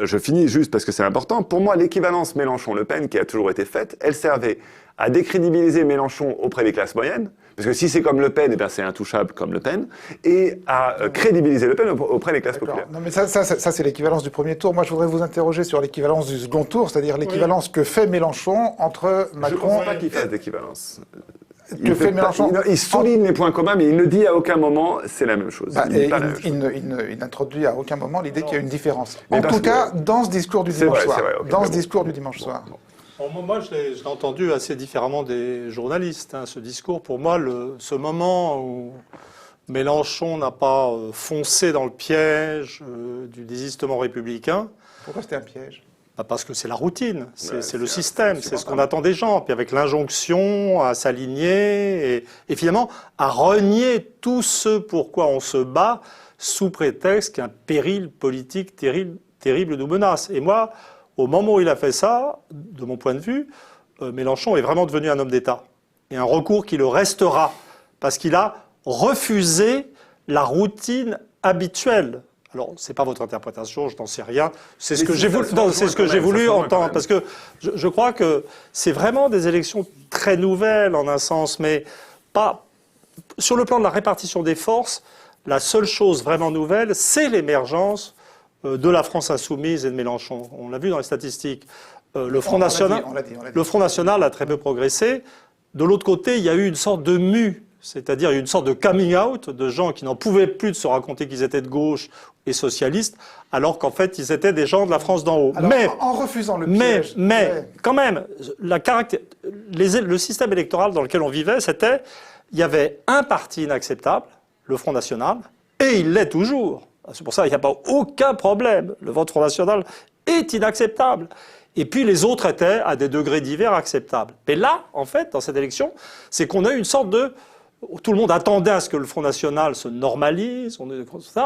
Speaker 4: je finis juste parce que c'est important, pour moi, l'équivalence Mélenchon-Le Pen, qui a toujours été faite, elle servait à décrédibiliser Mélenchon auprès des classes moyennes, parce que si c'est comme Le Pen, eh bien c'est intouchable comme Le Pen, et à crédibiliser Le Pen auprès des classes populaires.
Speaker 1: Non mais ça c'est l'équivalence du premier tour. Moi je voudrais vous interroger sur l'équivalence du second tour, c'est-à-dire l'équivalence que fait Mélenchon entre Macron...
Speaker 4: Je ne pense pas qu'il fasse d'équivalence.
Speaker 1: Mélenchon.
Speaker 4: Il souligne les points communs, mais il ne dit à aucun moment c'est la même chose.
Speaker 1: Il n'introduit à aucun moment l'idée qu'il y a une différence. En tout cas, dans ce discours du dimanche soir. Dans ce discours du dimanche soir.
Speaker 5: Moi, je l'ai entendu assez différemment des journalistes, ce discours. Pour moi, ce moment où Mélenchon n'a pas foncé dans le piège du désistement républicain...
Speaker 1: Pourquoi c'était un piège ?
Speaker 5: Parce que c'est la routine, c'est le système, c'est ce qu'on attend des gens. Puis avec l'injonction à s'aligner et finalement à renier tout ce pourquoi on se bat sous prétexte qu'un péril politique terrible nous menace. Et moi... Au moment où il a fait ça, de mon point de vue, Mélenchon est vraiment devenu un homme d'État. Et un recours qui le restera, parce qu'il a refusé la routine habituelle. Alors, c'est pas votre interprétation, je n'en sais rien. C'est ce que j'ai voulu, c'est ce que j'ai voulu entendre, parce que je crois que c'est vraiment des élections très nouvelles en un sens, mais pas sur le plan de la répartition des forces. La seule chose vraiment nouvelle, c'est l'émergence de la France insoumise et de Mélenchon. On l'a vu dans les statistiques. Le Front National a très peu progressé. De l'autre côté, il y a eu une sorte de mue, c'est-à-dire une sorte de coming out de gens qui n'en pouvaient plus de se raconter qu'ils étaient de gauche et socialistes, alors qu'en fait, ils étaient des gens de la France d'en haut.
Speaker 1: Alors, mais en refusant le piège...
Speaker 5: Mais quand même, le système électoral dans lequel on vivait, c'était... Il y avait un parti inacceptable, le Front National, et il l'est toujours. C'est pour ça qu'il n'y a pas aucun problème. Le vote Front National est inacceptable. Et puis les autres étaient à des degrés divers acceptables. Mais là, en fait, dans cette élection, c'est qu'on a eu une sorte de... Tout le monde attendait à ce que le Front National se normalise,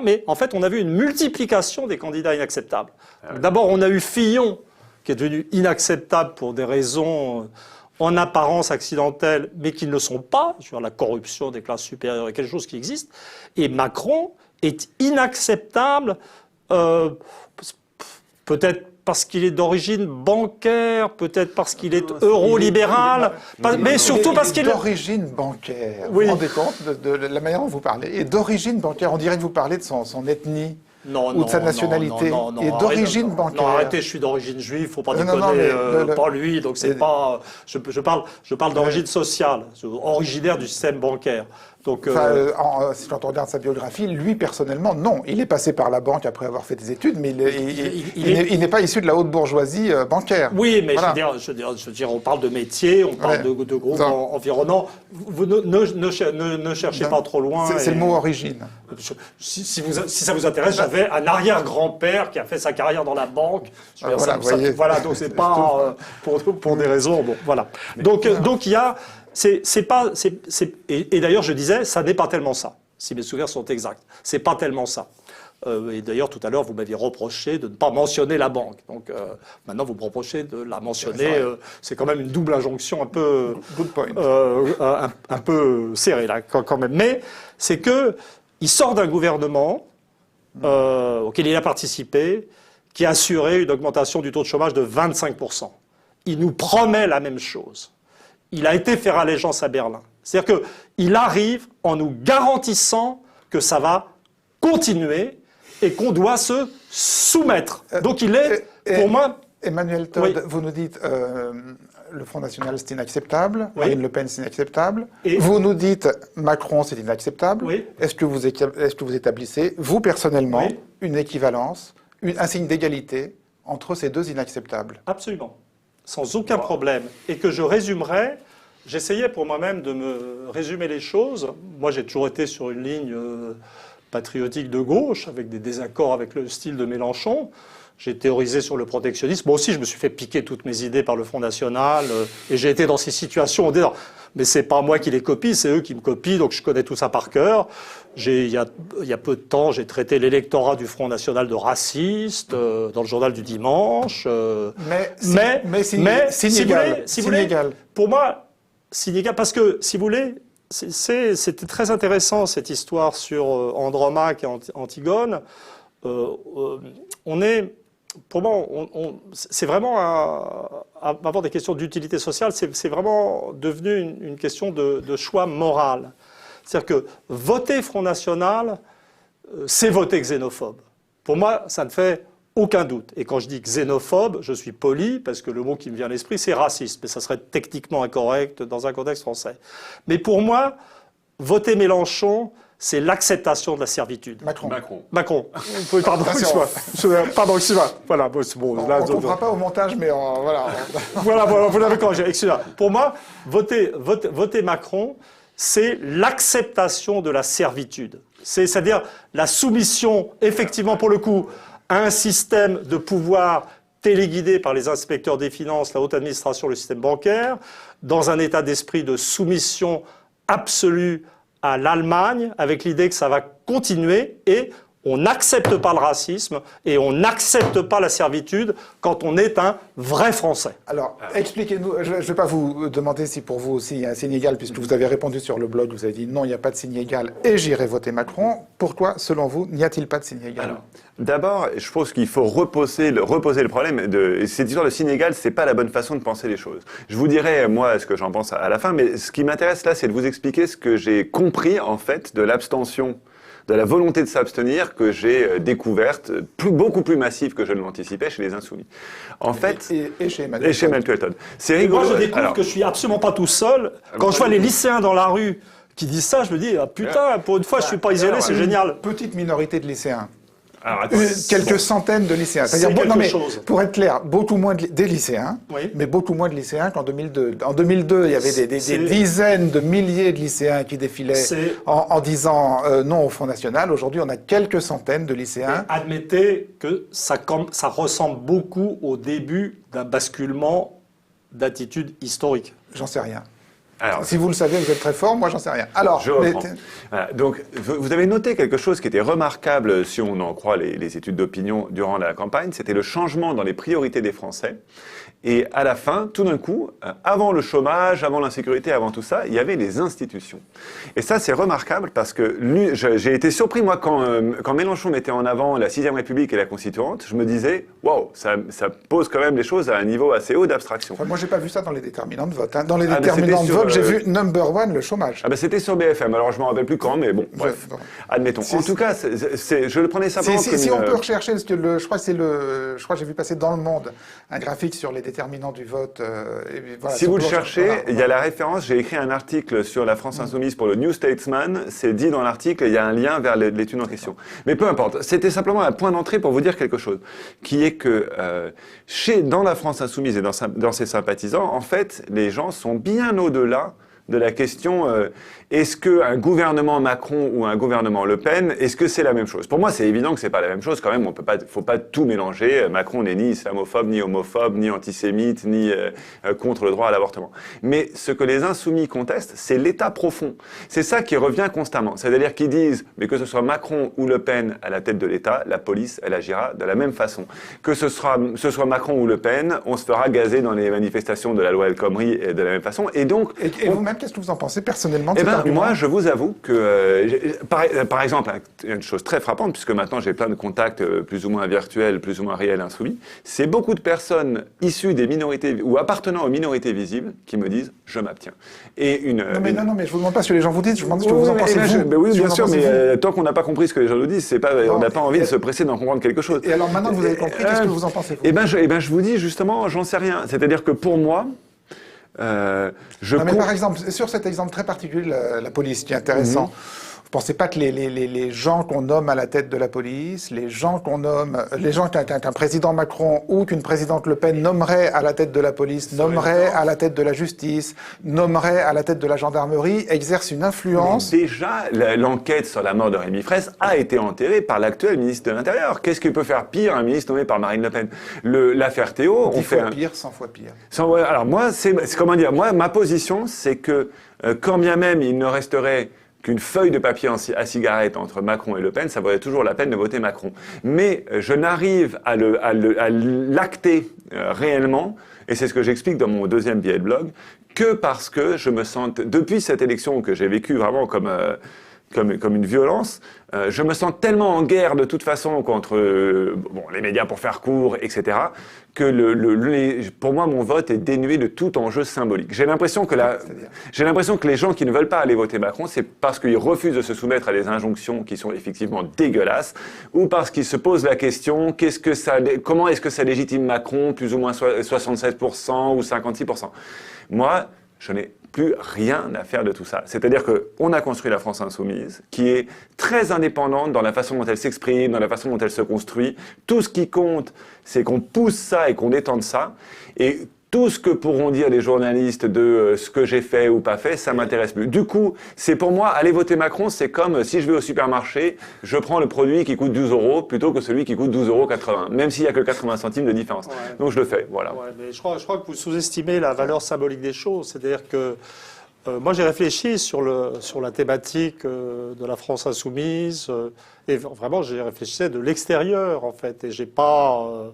Speaker 5: mais en fait, on a vu une multiplication des candidats inacceptables. D'abord, on a eu Fillon, qui est devenu inacceptable pour des raisons en apparence accidentelles, mais qui ne le sont pas, sur la corruption des classes supérieures et quelque chose qui existe. Et Macron est inacceptable, peut-être parce qu'il est d'origine bancaire, peut-être parce qu'il est eurolibéral, mais surtout parce qu'il est
Speaker 1: d'origine bancaire.
Speaker 5: Oui.
Speaker 1: Vous vous rendez compte de la manière dont vous parlez? Et d'origine bancaire, on dirait que vous parlez de son ethnie. Ou de sa nationalité, et d'origine bancaire.
Speaker 5: Non, arrêtez, je suis d'origine juive, faut pas
Speaker 1: Non,
Speaker 5: déconner,
Speaker 1: mais
Speaker 5: pas lui, donc c'est pas... Je parle d'origine sociale, originaire du système bancaire. Donc,
Speaker 1: si quand on regarde sa biographie, lui personnellement, non. Il est passé par la banque après avoir fait des études, mais il n'est pas issu de la haute bourgeoisie bancaire.
Speaker 5: Oui, mais
Speaker 1: voilà.
Speaker 5: je veux dire, on parle de métier, on parle de groupes environnants. Vous ne cherchez pas trop loin.
Speaker 1: C'est le mot origine.
Speaker 5: Si ça vous intéresse, j'avais un arrière-grand-père qui a fait sa carrière dans la banque. Voilà, donc c'est pas pour des raisons. Bon, voilà. Donc il y a. Et d'ailleurs, je disais, ça n'est pas tellement ça, si mes souvenirs sont exacts. C'est pas tellement ça. Et d'ailleurs, tout à l'heure, vous m'aviez reproché de ne pas mentionner la banque. Donc maintenant, vous me reprochez de la mentionner. C'est quand même une double injonction un peu, un peu serrée, là, quand même. Mais c'est qu'il sort d'un gouvernement auquel il a participé, qui a assuré une augmentation du taux de chômage de 25%. Il nous promet la même chose. Il a été faire allégeance à Berlin. C'est-à-dire qu'il arrive en nous garantissant que ça va continuer et qu'on doit se soumettre. Donc il est, pour moi...
Speaker 1: Emmanuel Todd, vous nous dites le Front National c'est inacceptable, Marine Le Pen c'est inacceptable, vous nous dites Macron c'est inacceptable. Est-ce que vous établissez, vous personnellement, une équivalence, un signe d'égalité entre ces deux inacceptables?
Speaker 5: Absolument. Sans aucun problème, et que je résumerai, j'essayais pour moi-même de me résumer les choses. Moi, j'ai toujours été sur une ligne patriotique de gauche, avec des désaccords avec le style de Mélenchon. J'ai théorisé sur le protectionnisme. Moi aussi, je me suis fait piquer toutes mes idées par le Front National, et j'ai été dans ces situations. Mais c'est pas moi qui les copie, c'est eux qui me copient, donc je connais tout ça par cœur. Il y a peu de temps, j'ai traité l'électorat du Front National de raciste dans le journal du dimanche. Mais si vous voulez, pour moi, signe égal, parce que si vous voulez, c'était très intéressant cette histoire sur Andromaque et Antigone. Pour moi, c'est vraiment avoir des questions d'utilité sociale, c'est vraiment devenu une question de choix moral. C'est-à-dire que voter Front National, c'est voter xénophobe. Pour moi, ça ne fait aucun doute. Et quand je dis xénophobe, je suis poli, parce que le mot qui me vient à l'esprit, c'est raciste. Mais ça serait techniquement incorrect dans un contexte français. Mais pour moi, voter Mélenchon, c'est l'acceptation de la servitude.
Speaker 1: Macron.
Speaker 5: Pardon, excuse-moi. Voilà, bon, là,
Speaker 1: on ne fera pas au montage, mais voilà.
Speaker 5: Voilà, vous l'avez corrigé, excusez-moi. Pour moi, voter Macron, c'est l'acceptation de la servitude. C'est-à-dire la soumission, effectivement, pour le coup, à un système de pouvoir téléguidé par les inspecteurs des finances, la haute administration, le système bancaire, dans un état d'esprit de soumission absolue à l'Allemagne, avec l'idée que ça va continuer, et on n'accepte pas le racisme et on n'accepte pas la servitude quand on est un vrai Français.
Speaker 1: Alors, expliquez-nous, je ne vais pas vous demander si pour vous aussi il y a un signe égal, puisque vous avez répondu sur le blog, vous avez dit non, il n'y a pas de signe égal et j'irai voter Macron. Pourquoi, selon vous, n'y a-t-il pas de signe égal?
Speaker 4: Alors, d'abord, je pense qu'il faut reposer le problème. Cette histoire de signe égal, c'est pas la bonne façon de penser les choses. Je vous dirai, moi, ce que j'en pense à la fin, mais ce qui m'intéresse là, c'est de vous expliquer ce que j'ai compris, en fait, de l'abstention, de la volonté de s'abstenir que j'ai découverte, beaucoup plus massive que je ne l'anticipais chez les Insoumis. En fait,
Speaker 1: et chez Emmanuel
Speaker 4: Todd. C'est rigolo.
Speaker 5: Moi, je découvre que je suis absolument pas tout seul. Quand je vois les lycéens dans la rue qui disent ça, je me dis, ah, putain, pour une fois, je suis pas isolé, c'est génial.
Speaker 1: Petite minorité de lycéens.
Speaker 4: Alors,
Speaker 1: quelques centaines de lycéens. C'est-à-dire, pour être clair, beaucoup moins des lycéens, mais beaucoup moins de lycéens qu'en 2002. En 2002, il y avait des dizaines de milliers de lycéens qui défilaient en disant non au Front National. Aujourd'hui, on a quelques centaines de lycéens.
Speaker 5: Mais admettez que ça ressemble beaucoup au début d'un basculement d'attitude historique.
Speaker 1: J'en sais rien.
Speaker 4: Alors,
Speaker 1: si vous le savez, vous êtes très fort, moi j'en sais rien. Alors,
Speaker 4: je reprends. Voilà. Donc, vous avez noté quelque chose qui était remarquable, si on en croit les études d'opinion durant la campagne, c'était le changement dans les priorités des Français. Et à la fin, tout d'un coup, avant le chômage, avant l'insécurité, avant tout ça, il y avait les institutions. Et ça, c'est remarquable parce que j'ai été surpris, moi, quand Mélenchon mettait en avant la 6ème République et la Constituante, je me disais, waouh, ça pose quand même les choses à un niveau assez haut d'abstraction.
Speaker 1: Enfin, moi, j'ai pas vu ça dans les déterminants de vote. Hein. Dans les déterminants de vote, j'ai vu number one, le chômage.
Speaker 4: Ah ben c'était sur BFM, alors je me rappelle plus quand, mais bon, bref, admettons. En tout cas, je le prenais simplement comme
Speaker 1: si on peut rechercher, parce que je crois que j'ai vu passer dans Le Monde un graphique sur les déterminants du vote.
Speaker 4: Voilà, si vous le cherchez, il y a la référence, j'ai écrit un article sur la France Insoumise pour le New Statesman, c'est dit dans l'article, il y a un lien vers l'étude en question. Mais peu importe, c'était simplement un point d'entrée pour vous dire quelque chose, qui est que dans la France Insoumise et dans ses sympathisants, en fait, les gens sont bien au-delà de la question est-ce qu'un gouvernement Macron ou un gouvernement Le Pen, est-ce que c'est la même chose? Pour moi, c'est évident que c'est pas la même chose. Quand même, faut pas tout mélanger. Macron n'est ni islamophobe, ni homophobe, ni antisémite, ni contre le droit à l'avortement. Mais ce que les insoumis contestent, c'est l'État profond. C'est ça qui revient constamment. C'est-à-dire qu'ils disent, mais que ce soit Macron ou Le Pen à la tête de l'État, la police, elle agira de la même façon. Que ce soit Macron ou Le Pen, on se fera gazer dans les manifestations de la loi El Khomri de la même façon. Et donc,
Speaker 1: et vous-même, qu'est-ce que vous en pensez personnellement de
Speaker 4: moi, je vous avoue que, par exemple, une chose très frappante, puisque maintenant j'ai plein de contacts plus ou moins virtuels, plus ou moins réels, insoumis, c'est beaucoup de personnes issues des minorités ou appartenant aux minorités visibles qui me disent « je m'abstiens ». Non,
Speaker 1: mais je vous demande pas ce que les gens vous disent, je vous demande ce que vous en pensez vous.
Speaker 4: Oui, bien sûr, mais tant qu'on n'a pas compris ce que les gens nous disent, on n'a pas envie de se presser d'en comprendre quelque chose.
Speaker 1: Et alors maintenant que vous avez compris, qu'est-ce que vous en pensez vous?
Speaker 4: Je vous dis justement, j'en sais rien. C'est-à-dire que pour moi,
Speaker 1: mais par exemple, sur cet exemple très particulier, la police, qui est intéressant, vous pensez pas que les gens qu'on nomme à la tête de la police, les gens qu'un président Macron ou qu'une présidente Le Pen nommerait à la tête de la police, nommerait à la tête de la justice, nommerait à la tête de la gendarmerie, exercent une influence?
Speaker 4: Mais déjà, l'enquête sur la mort de Rémi Fraisse a été enterrée par l'actuel ministre de l'Intérieur. Qu'est-ce que peut faire pire un ministre nommé par Marine Le Pen? L'affaire Théo,
Speaker 1: 10 fois pire, 100 fois pire.
Speaker 4: Alors moi, comment dire, ma position, c'est que quand bien même il ne resterait qu'une feuille de papier à cigarette entre Macron et Le Pen, ça vaudrait toujours la peine de voter Macron. Mais je n'arrive à l'acter réellement, et c'est ce que j'explique dans mon deuxième billet de blog, que parce que je me sens, depuis cette élection que j'ai vécue vraiment comme une violence, je me sens tellement en guerre de toute façon contre les médias pour faire court, etc., que pour moi, mon vote est dénué de tout enjeu symbolique. J'ai l'impression que les gens qui ne veulent pas aller voter Macron, c'est parce qu'ils refusent de se soumettre à des injonctions qui sont effectivement dégueulasses, ou parce qu'ils se posent la question, comment est-ce que ça légitime Macron, plus ou moins 76% ou 56%. Moi, je n'ai plus rien à faire de tout ça. C'est-à-dire qu'on a construit la France insoumise, qui est très indépendante dans la façon dont elle s'exprime, dans la façon dont elle se construit. Tout ce qui compte, c'est qu'on pousse ça et qu'on détende ça. Et tout ce que pourront dire les journalistes de ce que j'ai fait ou pas fait, ça m'intéresse plus. Du coup, c'est pour moi, aller voter Macron, c'est comme si je vais au supermarché, je prends le produit qui coûte 12 € plutôt que celui qui coûte 12,80 €, même s'il n'y a que 80 centimes de différence. Ouais. Donc je le fais, voilà. Ouais,
Speaker 5: mais je crois que vous sous-estimez la valeur symbolique des choses. C'est-à-dire que moi, j'ai réfléchi sur la thématique de la France insoumise, et vraiment, j'ai réfléchi de l'extérieur, en fait, et j'ai pas...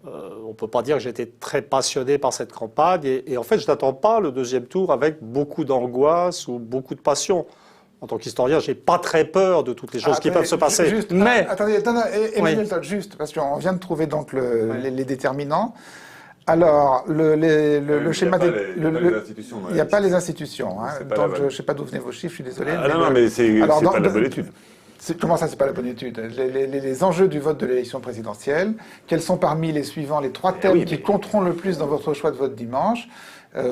Speaker 5: on ne peut pas dire que j'étais très passionné par cette campagne. Et en fait, je n'attends pas le deuxième tour avec beaucoup d'angoisse ou beaucoup de passion. En tant qu'historien, je n'ai pas très peur de toutes les choses qui peuvent se passer.
Speaker 1: Attendez, Emmanuel Todd, juste, parce qu'on vient de trouver donc les déterminants. Alors, le schéma il n'y a pas les institutions. Hein, donc, je ne sais pas d'où venaient vos chiffres, je suis désolé.
Speaker 4: Mais c'est pas la bonne étude.
Speaker 1: Comment ça, c'est pas la bonne étude? Les enjeux du vote de l'élection présidentielle, quels sont parmi les suivants les 3 thèmes qui compteront le plus dans votre choix de vote dimanche?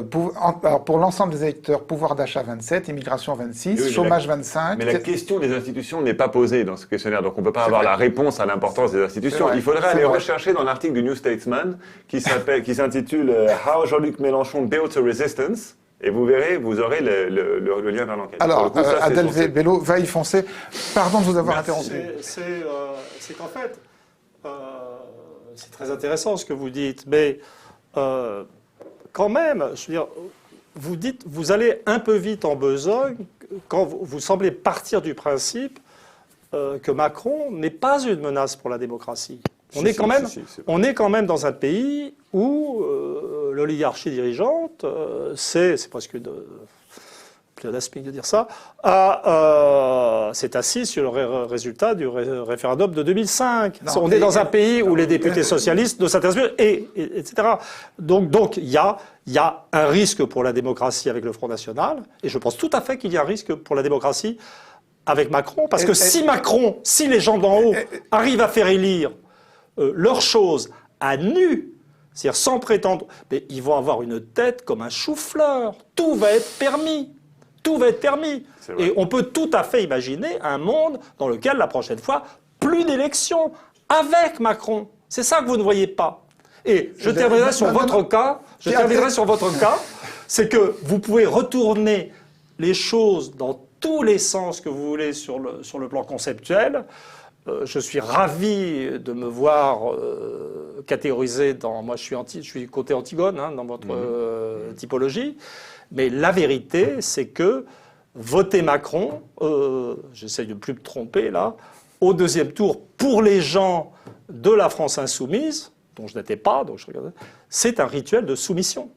Speaker 1: Pour l'ensemble des électeurs, pouvoir d'achat 27, immigration 26, chômage 25...
Speaker 4: Mais la question des institutions n'est pas posée dans ce questionnaire, donc on ne peut pas avoir la réponse à l'importance des institutions. Il faudrait aller rechercher dans l'article du New Statesman qui s'intitule « How Jean-Luc Mélenchon built a resistance ». Et vous verrez, vous aurez le lien vers l'enquête.
Speaker 1: Alors, Adèle Bello va y foncer. Pardon de vous avoir interrompu.
Speaker 5: C'est qu'en fait, c'est très intéressant ce que vous dites, mais quand même, je veux dire, vous allez un peu vite en besogne quand vous semblez partir du principe que Macron n'est pas une menace pour la démocratie. On est quand même dans un pays où l'oligarchie dirigeante, c'est presque pléonasmique de dire ça, s'est assise sur le résultat du référendum de 2005. Non, on est dans un pays où les députés socialistes ne s'intéressent plus, etc. Donc il y a un risque pour la démocratie avec le Front National, et je pense tout à fait qu'il y a un risque pour la démocratie avec Macron, parce que si les gens d'en haut arrivent à faire élire leurs choses à nu, c'est-à-dire sans prétendre, mais ils vont avoir une tête comme un chou-fleur. Tout va être permis. Tout va être permis. Et on peut tout à fait imaginer un monde dans lequel, la prochaine fois, plus d'élections avec Macron. C'est ça que vous ne voyez pas. Et je terminerai sur votre cas. C'est que vous pouvez retourner les choses dans tous les sens que vous voulez sur le plan conceptuel. Je suis ravi de me voir catégorisé dans... Moi, je suis côté Antigone, hein, dans votre typologie. Mais la vérité, c'est que voter Macron, j'essaye de ne plus me tromper là, au deuxième tour, pour les gens de la France insoumise, dont je n'étais pas, donc je regardais, c'est un rituel de soumission.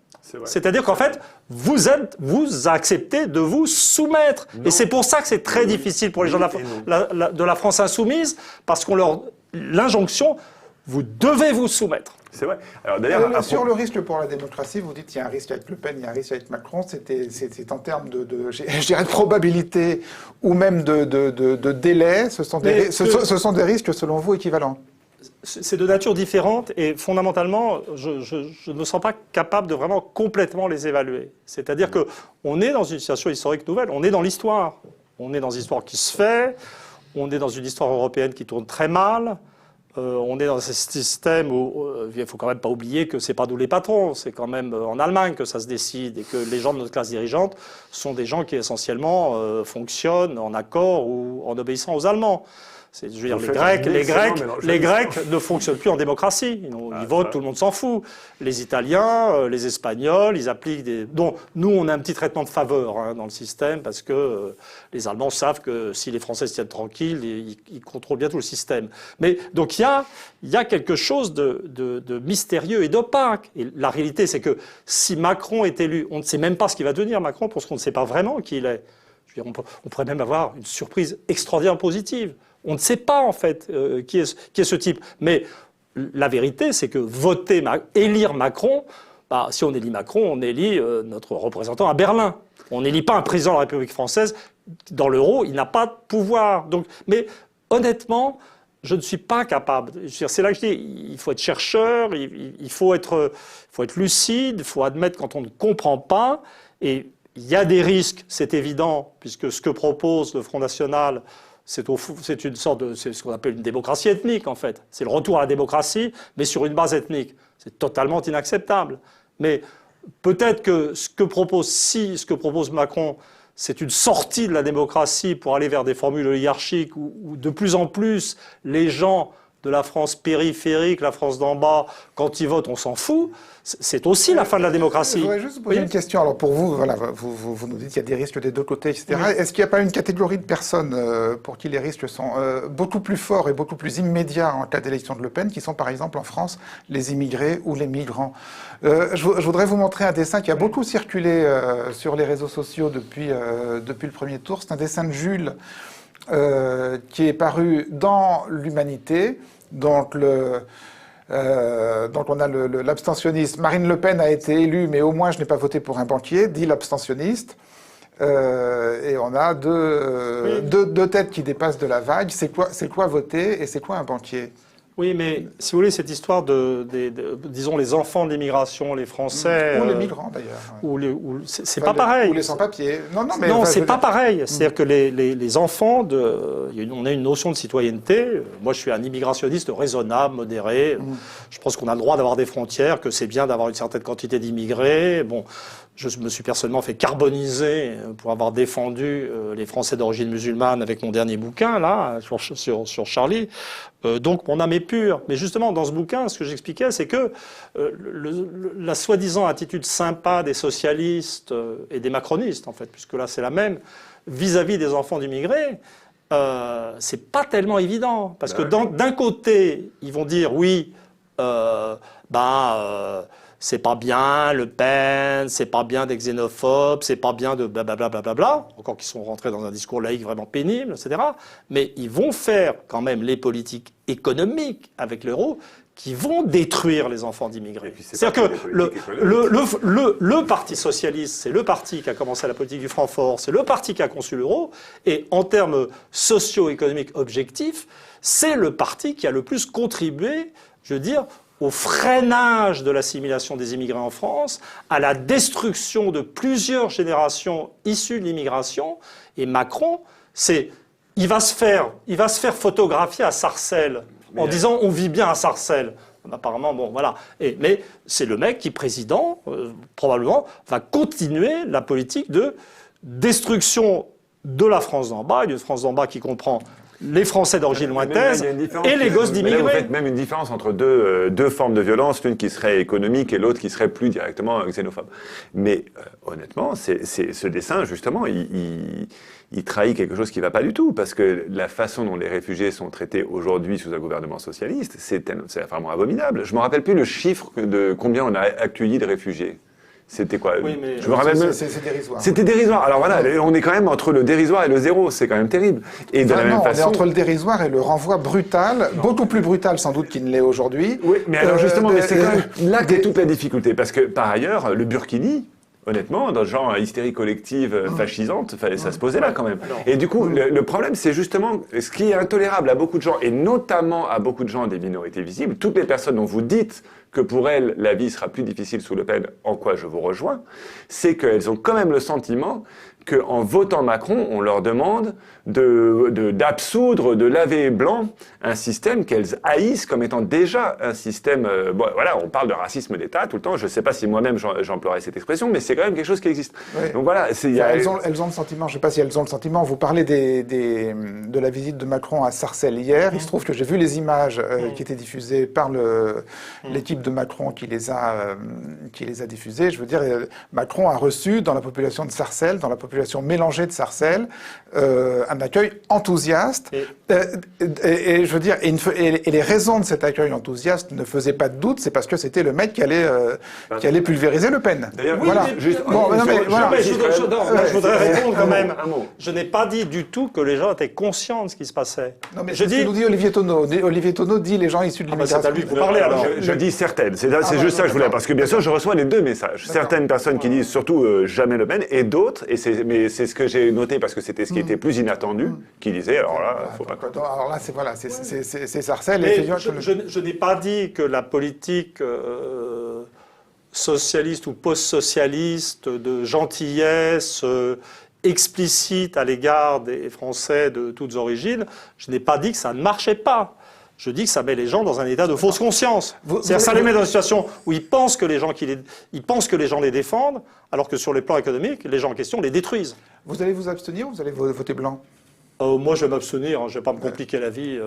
Speaker 5: C'est-à-dire qu'en fait, vous acceptez de vous soumettre. Non. Et c'est pour ça que c'est très difficile pour les gens de la France insoumise, parce qu'on leur... L'injonction, vous devez vous soumettre.
Speaker 4: C'est vrai. Alors, d'ailleurs,
Speaker 1: sur le risque pour la démocratie, vous dites qu'il y a un risque avec Le Pen, il y a un risque avec Macron. C'est en termes de probabilité ou même de délai. Ce sont des risques, selon vous, équivalents.
Speaker 5: C'est de nature différente et fondamentalement, je ne me sens pas capable de vraiment complètement les évaluer. C'est-à-dire qu'on est dans une situation historique nouvelle, on est dans l'histoire. On est dans une histoire qui se fait, on est dans une histoire européenne qui tourne très mal, on est dans un système où il ne faut quand même pas oublier que ce n'est pas nous les patrons, c'est quand même en Allemagne que ça se décide et que les gens de notre classe dirigeante sont des gens qui essentiellement fonctionnent en accord ou en obéissant aux Allemands. Je veux dire, les Grecs ne fonctionnent plus en démocratie. Ils votent, tout le monde s'en fout. Les Italiens, les Espagnols, ils appliquent des... Donc, nous, on a un petit traitement de faveur dans le système parce que les Allemands savent que si les Français se tiennent tranquilles, ils contrôlent bien tout le système. Mais donc, il y a quelque chose de mystérieux et d'opaque. Et la réalité, c'est que si Macron est élu, on ne sait même pas ce qu'il va devenir, Macron, parce qu'on ne sait pas vraiment qui il est. Je veux dire, on pourrait même avoir une surprise extraordinairement positive. On ne sait pas, en fait, qui est ce type. Mais la vérité, c'est que élire Macron, si on élit Macron, on élit notre représentant à Berlin. On n'élit pas un président de la République française. Dans l'euro, il n'a pas de pouvoir. Donc, mais honnêtement, je ne suis pas capable. C'est là que je dis, il faut être chercheur, il faut être lucide, il faut admettre quand on ne comprend pas. Et il y a des risques, c'est évident, puisque ce que propose le Front National... C'est une sorte de, c'est ce qu'on appelle une démocratie ethnique, en fait. C'est le retour à la démocratie, mais sur une base ethnique. C'est totalement inacceptable. Mais peut-être que ce que propose Macron, c'est une sortie de la démocratie pour aller vers des formules oligarchiques où de plus en plus les gens de la France périphérique, la France d'en bas, quand ils votent, on s'en fout. C'est aussi la fin de la démocratie.
Speaker 1: Je voudrais juste vous poser une question. Alors pour vous, voilà, vous nous dites qu'il y a des risques des deux côtés, etc. Oui. Est-ce qu'il n'y a pas une catégorie de personnes pour qui les risques sont beaucoup plus forts et beaucoup plus immédiats en cas d'élection de Le Pen, qui sont par exemple en France les immigrés ou les migrants? Je voudrais vous montrer un dessin qui a beaucoup circulé sur les réseaux sociaux depuis le premier tour. C'est un dessin de Jules qui est paru dans l'Humanité. Donc on a l'abstentionniste. Marine Le Pen a été élue, mais au moins je n'ai pas voté pour un banquier, dit l'abstentionniste. Et on a deux têtes qui dépassent de la vague. C'est quoi voter et c'est quoi un banquier?
Speaker 5: Oui, mais si vous voulez, cette histoire disons, les enfants de l'immigration, les Français...
Speaker 1: Ou les migrants, d'ailleurs.
Speaker 5: C'est pas pareil.
Speaker 1: Ou les sans-papiers.
Speaker 5: Non, c'est pas pareil. C'est-à-dire que les enfants, on a une notion de citoyenneté. Moi, je suis un immigrationniste raisonnable, modéré. Je pense qu'on a le droit d'avoir des frontières, que c'est bien d'avoir une certaine quantité d'immigrés. Bon, je me suis personnellement fait carboniser pour avoir défendu les Français d'origine musulmane avec mon dernier bouquin, là, sur Charlie. Donc mon âme est pure. Mais justement, dans ce bouquin, ce que j'expliquais, c'est que la soi-disant attitude sympa des socialistes et des macronistes, en fait, puisque là c'est la même, vis-à-vis des enfants d'immigrés, c'est pas tellement évident. Parce que d'un côté, ils vont dire oui, c'est pas bien Le Pen, c'est pas bien des xénophobes, c'est pas bien de blablabla, encore qu'ils sont rentrés dans un discours laïque vraiment pénible, etc. Mais ils vont faire quand même les politiques économiques avec l'euro qui vont détruire les enfants d'immigrés. C'est-à-dire que le Parti socialiste, c'est le parti qui a commencé la politique du Francfort, c'est le parti qui a conçu l'euro, et en termes socio-économiques objectifs, c'est le parti qui a le plus contribué, je veux dire, au freinage de l'assimilation des immigrés en France, à la destruction de plusieurs générations issues de l'immigration. Et Macron, il va se faire photographier à Sarcelles en disant on vit bien à Sarcelles. Apparemment, bon, voilà. Mais c'est le mec qui, président, probablement, va continuer la politique de destruction de la France d'en bas, une France d'en bas qui comprend les Français d'origine lointaine et les gosses d'immigrés.
Speaker 4: Vous faites même une différence entre deux formes de violence, l'une qui serait économique et l'autre qui serait plus directement xénophobe. Mais honnêtement, ce dessin, justement, il trahit quelque chose qui ne va pas du tout, parce que la façon dont les réfugiés sont traités aujourd'hui sous un gouvernement socialiste, c'est vraiment abominable. Je ne me rappelle plus le chiffre de combien on a accueilli de réfugiés. C'était quoi?
Speaker 5: Oui, mais
Speaker 4: je me rappelle même.
Speaker 1: C'est dérisoire.
Speaker 4: C'était dérisoire. Alors voilà, on est quand même entre le dérisoire et le zéro. C'est quand même terrible. Et de la même façon,
Speaker 1: on est entre le dérisoire et le renvoi brutal, beaucoup plus brutal sans doute qu'il ne l'est aujourd'hui.
Speaker 4: Oui, mais alors justement, mais c'est quand même là qu'est toute la difficulté, parce que par ailleurs, le Burkini. Honnêtement, dans le genre hystérie collective fascisante, ça se posait là quand même. Et du coup, le problème, c'est justement ce qui est intolérable à beaucoup de gens, et notamment à beaucoup de gens des minorités visibles, toutes les personnes dont vous dites que pour elles, la vie sera plus difficile sous Le Pen, en quoi je vous rejoins, c'est qu'elles ont quand même le sentiment qu'en votant Macron, on leur demande d'absoudre, de laver blanc un système qu'elles haïssent comme étant déjà un système... voilà, on parle de racisme d'État tout le temps. Je ne sais pas si moi-même j'emploierais cette expression, mais c'est quand même quelque chose qui existe.
Speaker 1: Oui.
Speaker 4: Donc voilà,
Speaker 1: elles ont le sentiment, je ne sais pas si elles ont le sentiment, vous parlez de la visite de Macron à Sarcelles hier. Il se trouve que j'ai vu les images qui étaient diffusées par l'équipe de Macron qui les a diffusées. Je veux dire, Macron a reçu dans la population de Sarcelles, dans la population mélangée de Sarcelles, un accueil enthousiaste. Et je veux dire, et les raisons de cet accueil enthousiaste ne faisaient pas de doute, c'est parce que c'était le mec qui allait pulvériser Le Pen.
Speaker 4: D'ailleurs,
Speaker 1: voilà.
Speaker 5: Je voudrais répondre quand même. Je n'ai pas dit du tout que les gens étatais conscients de ce qui se passait.
Speaker 1: Non, mais c'est ce que nous dit Olivier Tonneau. Olivier Tonneau dit les gens issus de l'immigration.
Speaker 5: C'est à lui que vous parlez alors.
Speaker 4: Je dis certaines. C'est juste ça que je voulais. Parce que bien sûr, je reçois les deux messages. Certaines personnes qui disent surtout jamais Le Pen, et d'autres, mais c'est ce que j'ai noté parce que c'était ce qui était plus inattendu, qui disaient alors là, faut pas.
Speaker 1: Alors là, c'est Sarcelles.
Speaker 5: Mais je n'ai pas dit que la politique socialiste ou post-socialiste de gentillesse explicite à l'égard des Français de toutes origines, je n'ai pas dit que ça ne marchait pas. Je dis que ça met les gens dans un état de fausse conscience. C'est-à-dire ça les met dans une situation où ils pensent que les gens les défendent, alors que sur les plans économiques, les gens en question les détruisent.
Speaker 1: Vous allez vous abstenir ou vous allez voter blanc?
Speaker 5: Moi, je vais m'abstenir. Je ne vais pas me compliquer la vie.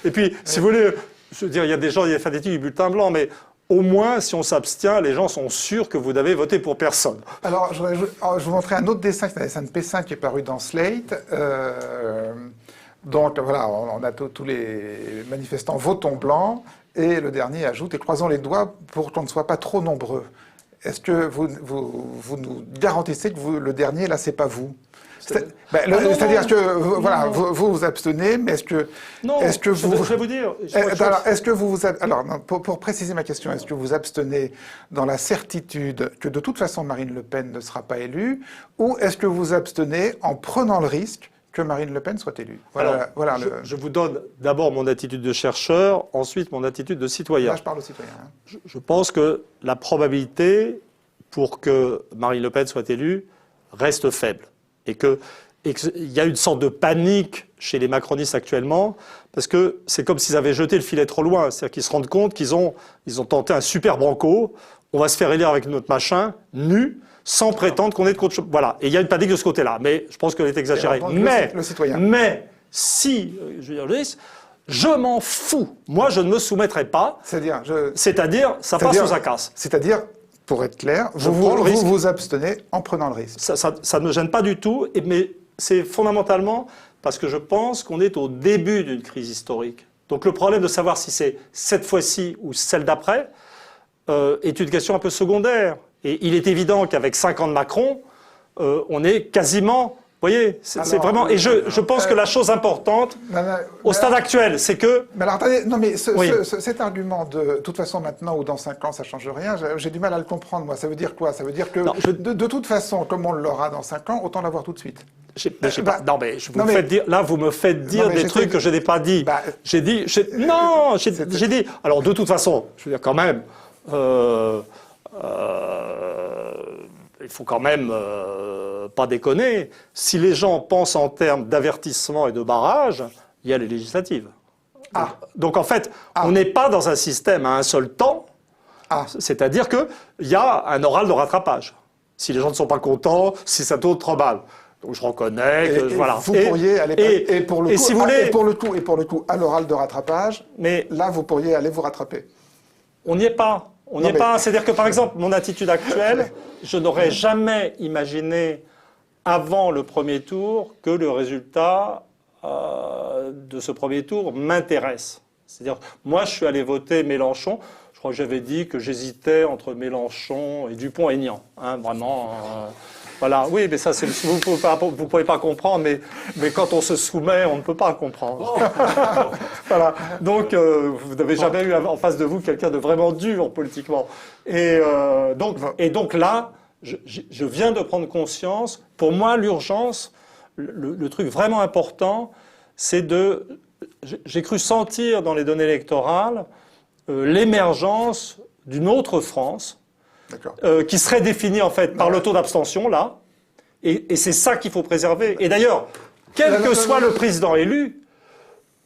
Speaker 5: Et puis, si vous voulez, je veux dire, il y a des gens, il y a des du bulletin blanc, mais au moins, si on s'abstient, les gens sont sûrs que vous n'avez voté pour personne.
Speaker 1: Alors, je vous montrer un autre dessin, c'est un dessin de Pessin qui est paru dans Slate. Donc voilà, on a tous les manifestants votons blanc, et le dernier ajoute, et croisons les doigts pour qu'on ne soit pas trop nombreux. Est-ce que vous nous garantissez que le dernier, là, c'est pas vous? C'est-à-dire que voilà, vous vous abstenez, mais est-ce que vous...
Speaker 5: Je vais vous dire...
Speaker 1: pour préciser ma question, est-ce que vous abstenez dans la certitude que de toute façon Marine Le Pen ne sera pas élue, ou est-ce que vous abstenez en prenant le risque que Marine Le Pen soit élue?
Speaker 5: Je vous donne d'abord mon attitude de chercheur, ensuite mon attitude de citoyen.
Speaker 1: Là, je parle aux citoyens.
Speaker 5: Je pense que la probabilité pour que Marine Le Pen soit élue reste faible. Et qu'il y a une sorte de panique chez les macronistes actuellement, parce que c'est comme s'ils avaient jeté le filet trop loin. C'est-à-dire qu'ils se rendent compte qu'ils ont tenté un super branco, on va se faire élire avec notre machin, nu, sans prétendre qu'on est de contre... Voilà. Et il y a une panique de ce côté-là, mais je pense qu'elle est exagérée. Mais si, je veux dire, Je m'en fous. Moi, je ne me soumettrai pas. C'est-à-dire, ça passe ou ça casse.
Speaker 1: C'est-à-dire, pour être clair, vous vous abstenez en prenant le risque.
Speaker 5: Ça ne me gêne pas du tout, mais c'est fondamentalement parce que je pense qu'on est au début d'une crise historique. Donc le problème de savoir si c'est cette fois-ci ou celle d'après est une question un peu secondaire. Et il est évident qu'avec 5 ans de Macron, on est quasiment... Vous voyez, c'est vraiment... Et je pense que la chose importante, au stade actuel, c'est que...
Speaker 1: Mais alors, attendez, non mais cet argument de toute façon maintenant ou dans 5 ans, ça change rien, j'ai du mal à le comprendre, moi. Ça veut dire quoi? Ça veut dire que de toute façon, comme on l'aura dans 5 ans, autant l'avoir tout de suite.
Speaker 5: Là, vous me faites dire des trucs que je n'ai pas dit. J'ai dit... Alors, de toute façon, je veux dire quand même... il faut quand même pas déconner. Si les gens pensent en termes d'avertissement et de barrage, il y a les législatives. Donc en fait, on n'est pas dans un système à un seul temps. C'est-à-dire qu'il y a un oral de rattrapage. Si les gens ne sont pas contents, si ça tourne trop mal. Donc je reconnais que voilà.
Speaker 1: Vous pourriez aller et pour le coup à l'oral de rattrapage. Mais là, vous pourriez aller vous rattraper.
Speaker 5: On n'y est pas. On n'y est pas. C'est-à-dire que, par exemple, mon attitude actuelle, je n'aurais jamais imaginé, avant le premier tour, que le résultat de ce premier tour m'intéresse. C'est-à-dire, moi, je suis allé voter Mélenchon. Je crois que j'avais dit que j'hésitais entre Mélenchon et Dupont-Aignan. Hein, vraiment... Voilà, oui, mais ça, vous ne pouvez pas comprendre, mais quand on se soumet, on ne peut pas comprendre. Voilà. Donc, vous n'avez jamais eu en face de vous quelqu'un de vraiment dur politiquement. Et donc là, je viens de prendre conscience. Pour moi, l'urgence, le truc vraiment important, c'est j'ai cru sentir dans les données électorales l'émergence d'une autre France. Qui serait défini en fait par le taux d'abstention là, et c'est ça qu'il faut préserver. Et d'ailleurs, quel que soit le président élu,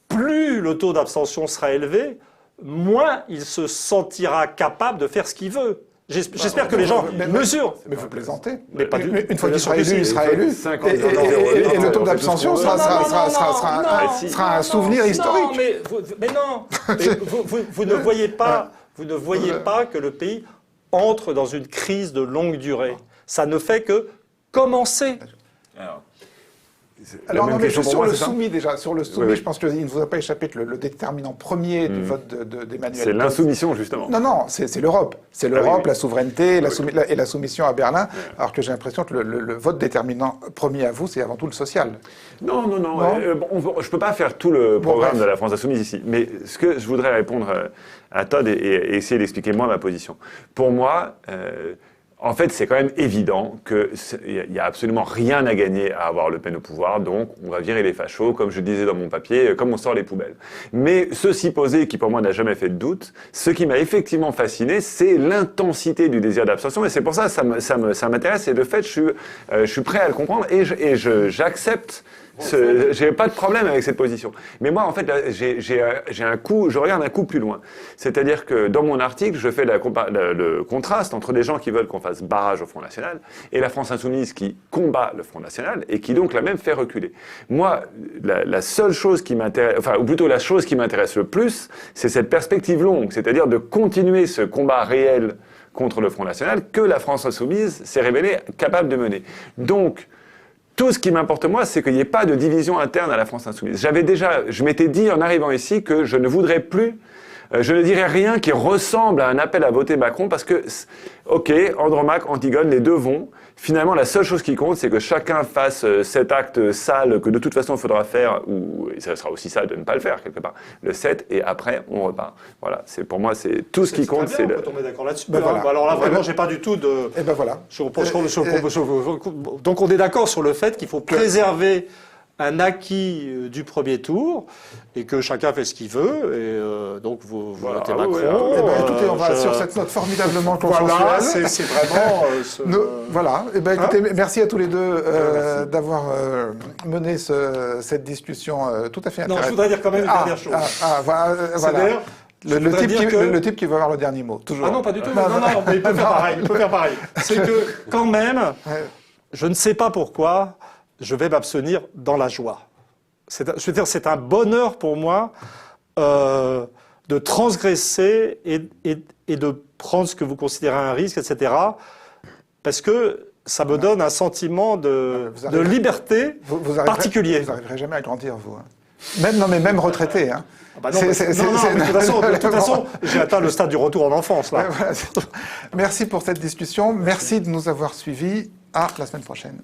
Speaker 5: plus le taux d'abstention sera élevé, moins il se sentira capable de faire ce qu'il veut. J'espère que les gens mesurent.
Speaker 1: Mais vous plaisantez.
Speaker 5: Mais pas du tout.
Speaker 1: Une fois qu'il sera élu, il sera élu. Et le taux d'abstention sera un souvenir historique.
Speaker 5: Mais non. Vous ne voyez pas. Vous ne voyez pas que le pays entre dans une crise de longue durée. Ça ne fait que commencer.
Speaker 1: Alors, non, mais sur le soumis, déjà, sur le soumis, je pense qu'il ne vous a pas échappé que le déterminant premier du vote d'Emmanuel...
Speaker 4: C'est l'insoumission, justement.
Speaker 1: Non, c'est l'Europe. C'est l'Europe, la souveraineté et la soumission à Berlin, alors que j'ai l'impression que le vote déterminant premier à vous, c'est avant tout le social.
Speaker 4: Non. Je ne peux pas faire tout le programme de la France insoumise ici, mais ce que je voudrais répondre à Todd et essayer d'expliquer moi ma position. Pour moi... en fait, c'est quand même évident qu'il n'y a absolument rien à gagner à avoir Le Pen au pouvoir, donc on va virer les fachos, comme je disais dans mon papier, comme on sort les poubelles. Mais ceci posé, qui pour moi n'a jamais fait de doute, ce qui m'a effectivement fasciné, c'est l'intensité du désir d'abstention, et c'est pour ça que ça m'intéresse, et de fait, je suis prêt à le comprendre, et j'accepte. J'ai pas de problème avec cette position. Mais moi, en fait, je regarde un coup plus loin. C'est-à-dire que dans mon article, je fais le contraste entre des gens qui veulent qu'on fasse barrage au Front National et la France Insoumise qui combat le Front National et qui donc l'a même fait reculer. Moi, la seule chose qui m'intéresse, ou plutôt la chose qui m'intéresse le plus, c'est cette perspective longue, c'est-à-dire de continuer ce combat réel contre le Front National que la France Insoumise s'est révélée capable de mener. Donc, tout ce qui m'importe moi, c'est qu'il n'y ait pas de division interne à la France Insoumise. Je m'étais dit en arrivant ici que je ne voudrais plus, je ne dirais rien qui ressemble à un appel à voter Macron parce que, ok, Andromaque, Antigone, les deux vont. Finalement, la seule chose qui compte, c'est que chacun fasse cet acte sale que de toute façon il faudra faire, ou ça sera aussi sale de ne pas le faire quelque part, le 7, et après on repart. Voilà, pour moi, c'est tout ce qui compte.
Speaker 5: On peut tomber d'accord là-dessus. Alors là, vraiment, j'ai pas du tout de...
Speaker 1: Et ben voilà.
Speaker 5: Donc on est d'accord sur le fait qu'il faut préserver un acquis du premier tour et que chacun fait ce qu'il veut et donc vous votez Macron.
Speaker 1: Écoutez, on va sur cette note formidablement consensuelle.
Speaker 5: Voilà, c'est vraiment...
Speaker 1: Voilà, écoutez, merci à tous les deux d'avoir mené cette discussion tout à fait intéressante.
Speaker 5: Non, je voudrais dire quand même une dernière chose.
Speaker 1: Voilà. Le type qui va avoir le dernier mot, toujours.
Speaker 5: Ah non, pas du tout. Non, mais il peut faire pareil. C'est que, quand même, je ne sais pas pourquoi, je vais m'abstenir dans la joie. Je veux dire, c'est un bonheur pour moi de transgresser et de prendre ce que vous considérez un risque, etc. Parce que ça me donne un sentiment de liberté particulier.
Speaker 1: Vous n'arriverez jamais à grandir, vous. Même retraité. Hein.
Speaker 5: Ah bah non, de toute façon, j'ai atteint le stade du retour en enfance. Là.
Speaker 1: Ouais, voilà. Merci pour cette discussion. Merci de nous avoir suivis. À la semaine prochaine.